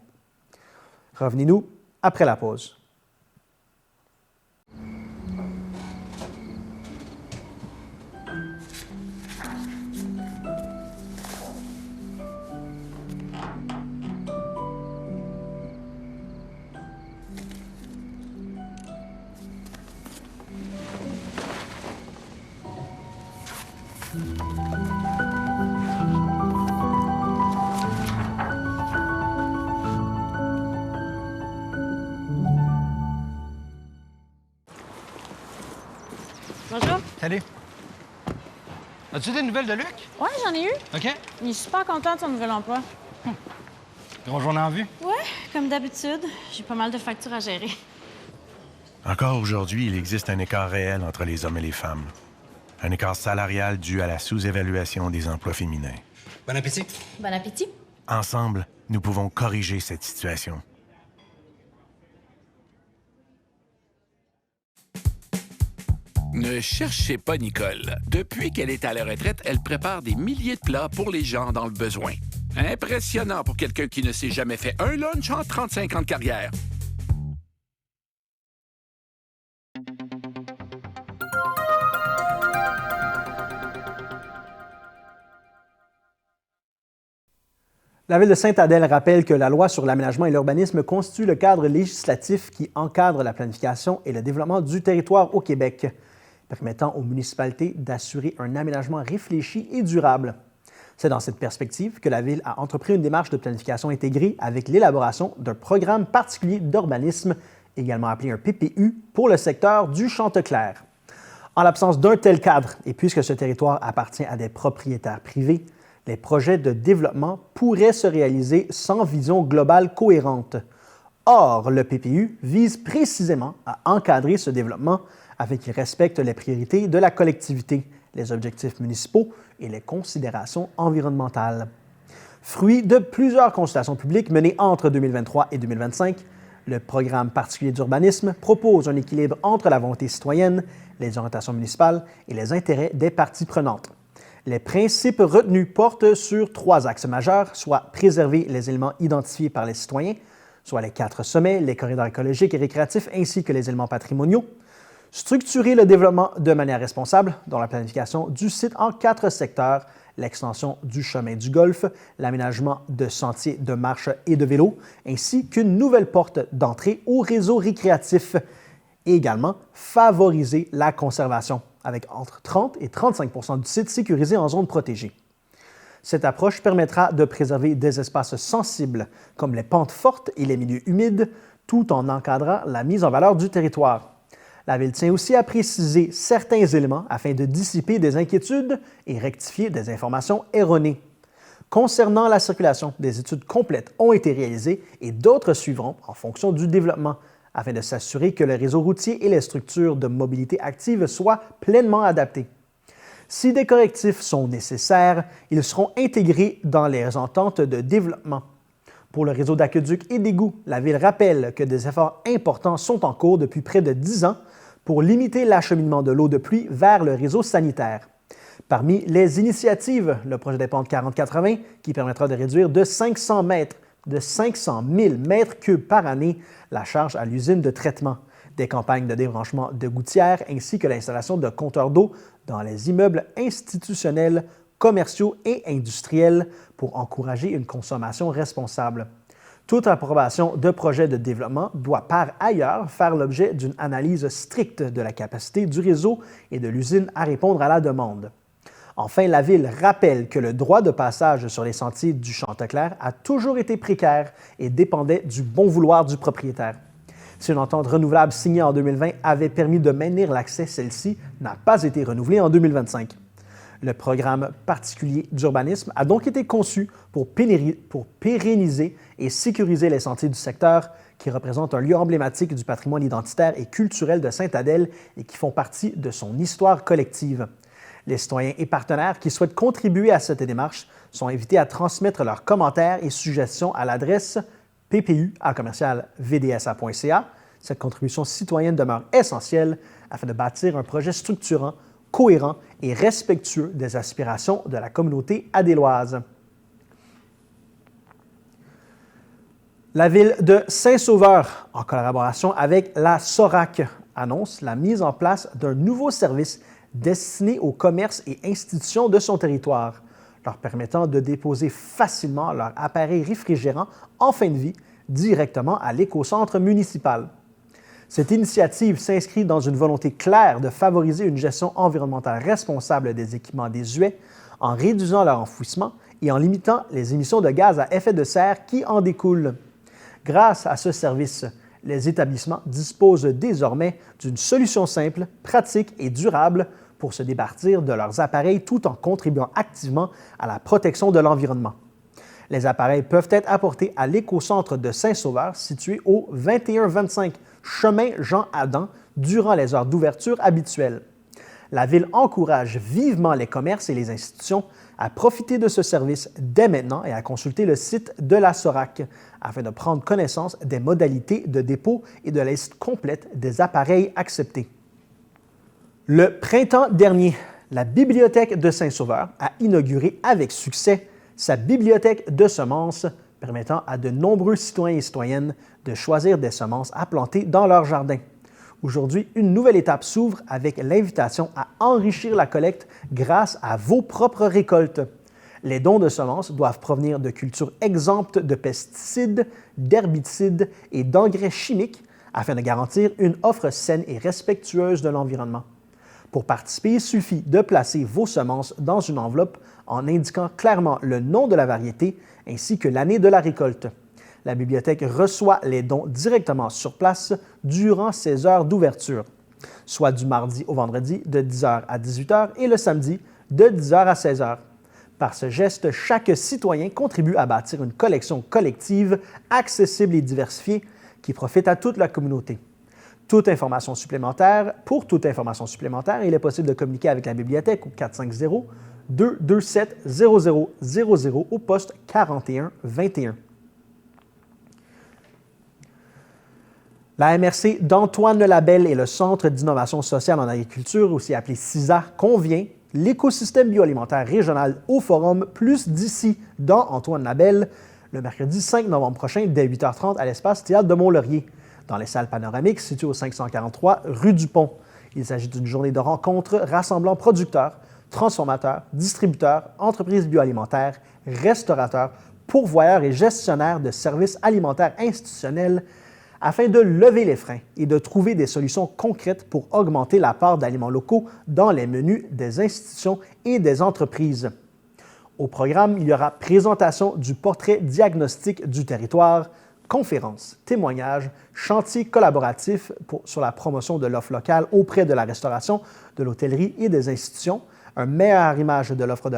Revenez-nous après la pause. Bonjour. Salut. As-tu des nouvelles de Luc? Ouais, j'en ai eu. OK. Il est super content de son nouvel emploi. Grosse journée en vue? Ouais, comme d'habitude. J'ai pas mal de factures à gérer. Encore aujourd'hui, il existe un écart réel entre les hommes et les femmes. Un écart salarial dû à la sous-évaluation des emplois féminins. Bon appétit. Bon appétit. Ensemble, nous pouvons corriger cette situation. Ne cherchez pas Nicole. Depuis qu'elle est à la retraite, elle prépare des milliers de plats pour les gens dans le besoin. Impressionnant pour quelqu'un qui ne s'est jamais fait un lunch en 35 ans de carrière. La Ville de Sainte-Adèle rappelle que la loi sur l'aménagement et l'urbanisme constitue le cadre législatif qui encadre la planification et le développement du territoire au Québec, permettant aux municipalités d'assurer un aménagement réfléchi et durable. C'est dans cette perspective que la Ville a entrepris une démarche de planification intégrée avec l'élaboration d'un programme particulier d'urbanisme, également appelé un PPU, pour le secteur du Chanteclair. En l'absence d'un tel cadre, et puisque ce territoire appartient à des propriétaires privés, les projets de développement pourraient se réaliser sans vision globale cohérente. Or, le PPU vise précisément à encadrer ce développement afin qu'il respecte les priorités de la collectivité, les objectifs municipaux et les considérations environnementales. Fruit de plusieurs consultations publiques menées entre 2023 et 2025, le programme particulier d'urbanisme propose un équilibre entre la volonté citoyenne, les orientations municipales et les intérêts des parties prenantes. Les principes retenus portent sur 3 axes majeurs, soit préserver les éléments identifiés par les citoyens, soit les 4 sommets, les corridors écologiques et récréatifs, ainsi que les éléments patrimoniaux, structurer le développement de manière responsable, dont la planification du site en 4 secteurs, l'extension du chemin du Golfe, l'aménagement de sentiers de marche et de vélo, ainsi qu'une nouvelle porte d'entrée au réseau récréatif, et également favoriser la conservation, avec entre 30 et 35 % du site sécurisé en zone protégée. Cette approche permettra de préserver des espaces sensibles, comme les pentes fortes et les milieux humides, tout en encadrant la mise en valeur du territoire. La Ville tient aussi à préciser certains éléments afin de dissiper des inquiétudes et rectifier des informations erronées. Concernant la circulation, des études complètes ont été réalisées et d'autres suivront en fonction du développement, afin de s'assurer que le réseau routier et les structures de mobilité active soient pleinement adaptés. Si des correctifs sont nécessaires, ils seront intégrés dans les ententes de développement. Pour le réseau d'aqueducs et d'égouts, la Ville rappelle que des efforts importants sont en cours depuis près de 10 ans pour limiter l'acheminement de l'eau de pluie vers le réseau sanitaire. Parmi les initiatives, le projet des pentes 40-80, qui permettra de réduire de 500 000 mètres cubes par année la charge à l'usine de traitement, des campagnes de débranchement de gouttières ainsi que l'installation de compteurs d'eau dans les immeubles institutionnels, commerciaux et industriels pour encourager une consommation responsable. Toute approbation de projet de développement doit par ailleurs faire l'objet d'une analyse stricte de la capacité du réseau et de l'usine à répondre à la demande. Enfin, la Ville rappelle que le droit de passage sur les sentiers du Chanteclair a toujours été précaire et dépendait du bon vouloir du propriétaire. Si une entente renouvelable signée en 2020 avait permis de maintenir l'accès, celle-ci n'a pas été renouvelée en 2025. Le programme particulier d'urbanisme a donc été conçu pour pérenniser et sécuriser les sentiers du secteur qui représentent un lieu emblématique du patrimoine identitaire et culturel de Sainte-Adèle et qui font partie de son histoire collective. Les citoyens et partenaires qui souhaitent contribuer à cette démarche sont invités à transmettre leurs commentaires et suggestions à l'adresse ppu@vdsa.ca. Cette contribution citoyenne demeure essentielle afin de bâtir un projet structurant, cohérent et respectueux des aspirations de la communauté adéloise. La Ville de Saint-Sauveur, en collaboration avec la SORAC, annonce la mise en place d'un nouveau service destiné aux commerces et institutions de son territoire, leur permettant de déposer facilement leur appareil réfrigérant en fin de vie directement à l'écocentre municipal. Cette initiative s'inscrit dans une volonté claire de favoriser une gestion environnementale responsable des équipements désuets en réduisant leur enfouissement et en limitant les émissions de gaz à effet de serre qui en découlent. Grâce à ce service, les établissements disposent désormais d'une solution simple, pratique et durable pour se départir de leurs appareils tout en contribuant activement à la protection de l'environnement. Les appareils peuvent être apportés à l'écocentre de Saint-Sauveur, situé au 2125 chemin Jean-Adam, durant les heures d'ouverture habituelles. La Ville encourage vivement les commerces et les institutions à profiter de ce service dès maintenant et à consulter le site de la SORAC afin de prendre connaissance des modalités de dépôt et de la liste complète des appareils acceptés. Le printemps dernier, la Bibliothèque de Saint-Sauveur a inauguré avec succès sa bibliothèque de semences, permettant à de nombreux citoyens et citoyennes de choisir des semences à planter dans leur jardin. Aujourd'hui, une nouvelle étape s'ouvre avec l'invitation à enrichir la collecte grâce à vos propres récoltes. Les dons de semences doivent provenir de cultures exemptes de pesticides, d'herbicides et d'engrais chimiques afin de garantir une offre saine et respectueuse de l'environnement. Pour participer, il suffit de placer vos semences dans une enveloppe en indiquant clairement le nom de la variété ainsi que l'année de la récolte. La bibliothèque reçoit les dons directement sur place durant ses heures d'ouverture, soit du mardi au vendredi de 10h à 18h et le samedi de 10h à 16h. Par ce geste, chaque citoyen contribue à bâtir une collection collective accessible et diversifiée qui profite à toute la communauté. Pour toute information supplémentaire, il est possible de communiquer avec la bibliothèque au 450-227-0000 au poste 4121. La MRC d'Antoine Labelle et le Centre d'innovation sociale en agriculture, aussi appelé CISA, convient l'écosystème bioalimentaire régional au Forum Plus d'ici dans Antoine Labelle le mercredi 5 novembre prochain dès 8h30 à l'espace Théâtre de Mont-Laurier, dans les salles panoramiques situées au 543 rue du Pont. Il s'agit d'une journée de rencontres rassemblant producteurs, transformateurs, distributeurs, entreprises bioalimentaires, restaurateurs, pourvoyeurs et gestionnaires de services alimentaires institutionnels afin de lever les freins et de trouver des solutions concrètes pour augmenter la part d'aliments locaux dans les menus des institutions et des entreprises. Au programme, il y aura présentation du portrait diagnostic du territoire, conférences, témoignages, chantiers collaboratifs sur la promotion de l'offre locale auprès de la restauration, de l'hôtellerie et des institutions, un meilleur image de l'offre et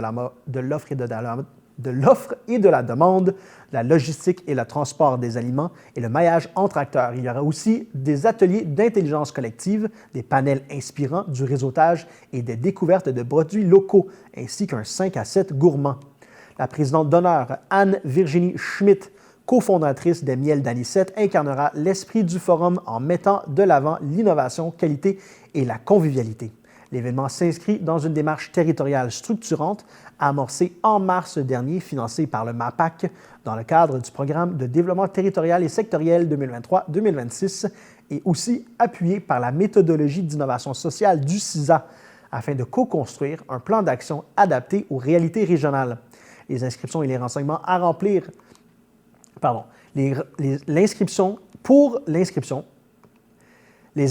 de la demande, la logistique et le transport des aliments et le maillage entre acteurs. Il y aura aussi des ateliers d'intelligence collective, des panels inspirants, du réseautage et des découvertes de produits locaux, ainsi qu'un 5 à 7 gourmands. La présidente d'honneur, Anne-Virginie Schmitt, cofondatrice des Miels d'Anisette, incarnera l'esprit du forum en mettant de l'avant l'innovation, qualité et la convivialité. L'événement s'inscrit dans une démarche territoriale structurante amorcée en mars dernier, financée par le MAPAC dans le cadre du programme de développement territorial et sectoriel 2023-2026 et aussi appuyée par la méthodologie d'innovation sociale du CISA afin de co-construire un plan d'action adapté aux réalités régionales. Les inscriptions et les renseignements à remplir, les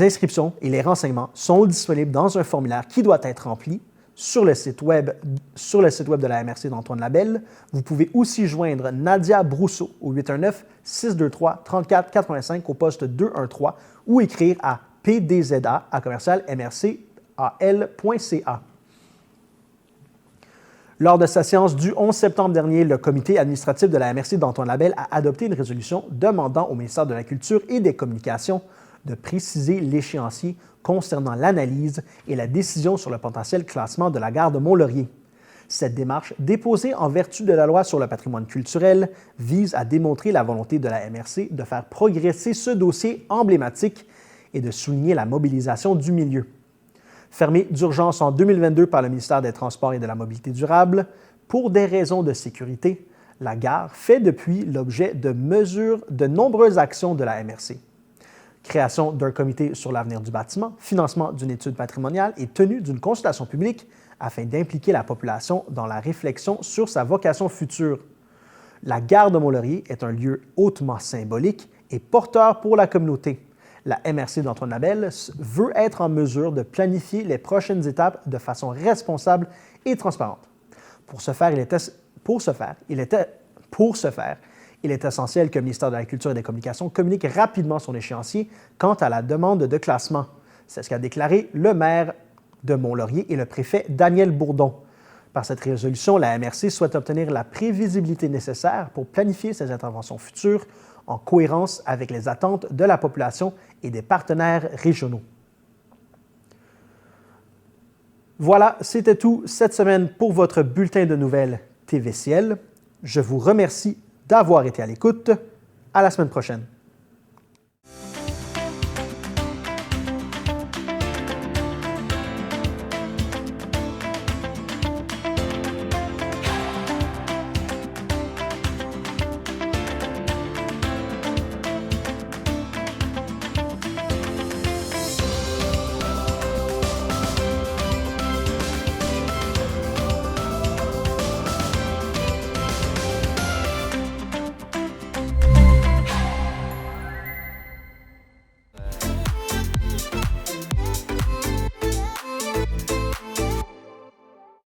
inscriptions et les renseignements sont disponibles dans un formulaire qui doit être rempli sur le site web de la MRC d'Antoine Labelle. Vous pouvez aussi joindre Nadia Brousseau au 819-623-3485 au poste 213 ou écrire à pdza@mrcal.ca. Lors de sa séance du 11 septembre dernier, le comité administratif de la MRC d'Antoine Labelle a adopté une résolution demandant au ministère de la Culture et des Communications de préciser l'échéancier concernant l'analyse et la décision sur le potentiel classement de la gare de Mont-Laurier. Cette démarche, déposée en vertu de la loi sur le patrimoine culturel, vise à démontrer la volonté de la MRC de faire progresser ce dossier emblématique et de souligner la mobilisation du milieu. Fermée d'urgence en 2022 par le ministère des Transports et de la Mobilité durable, pour des raisons de sécurité, la gare fait depuis l'objet de nombreuses actions de la MRC. Création d'un comité sur l'avenir du bâtiment, financement d'une étude patrimoniale et tenue d'une consultation publique afin d'impliquer la population dans la réflexion sur sa vocation future. La gare de Mont-Laurier est un lieu hautement symbolique et porteur pour la communauté. La MRC d'Antoine Labelle veut être en mesure de planifier les prochaines étapes de façon responsable et transparente. Pour ce faire, il est essentiel que le ministère de la Culture et des Communications communique rapidement son échéancier quant à la demande de classement. C'est ce qu'a déclaré le maire de Mont-Laurier et le préfet Daniel Bourdon. Par cette résolution, la MRC souhaite obtenir la prévisibilité nécessaire pour planifier ses interventions futures en cohérence avec les attentes de la population et des partenaires régionaux. Voilà, c'était tout cette semaine pour votre bulletin de nouvelles TVCL. Je vous remercie d'avoir été à l'écoute. À la semaine prochaine.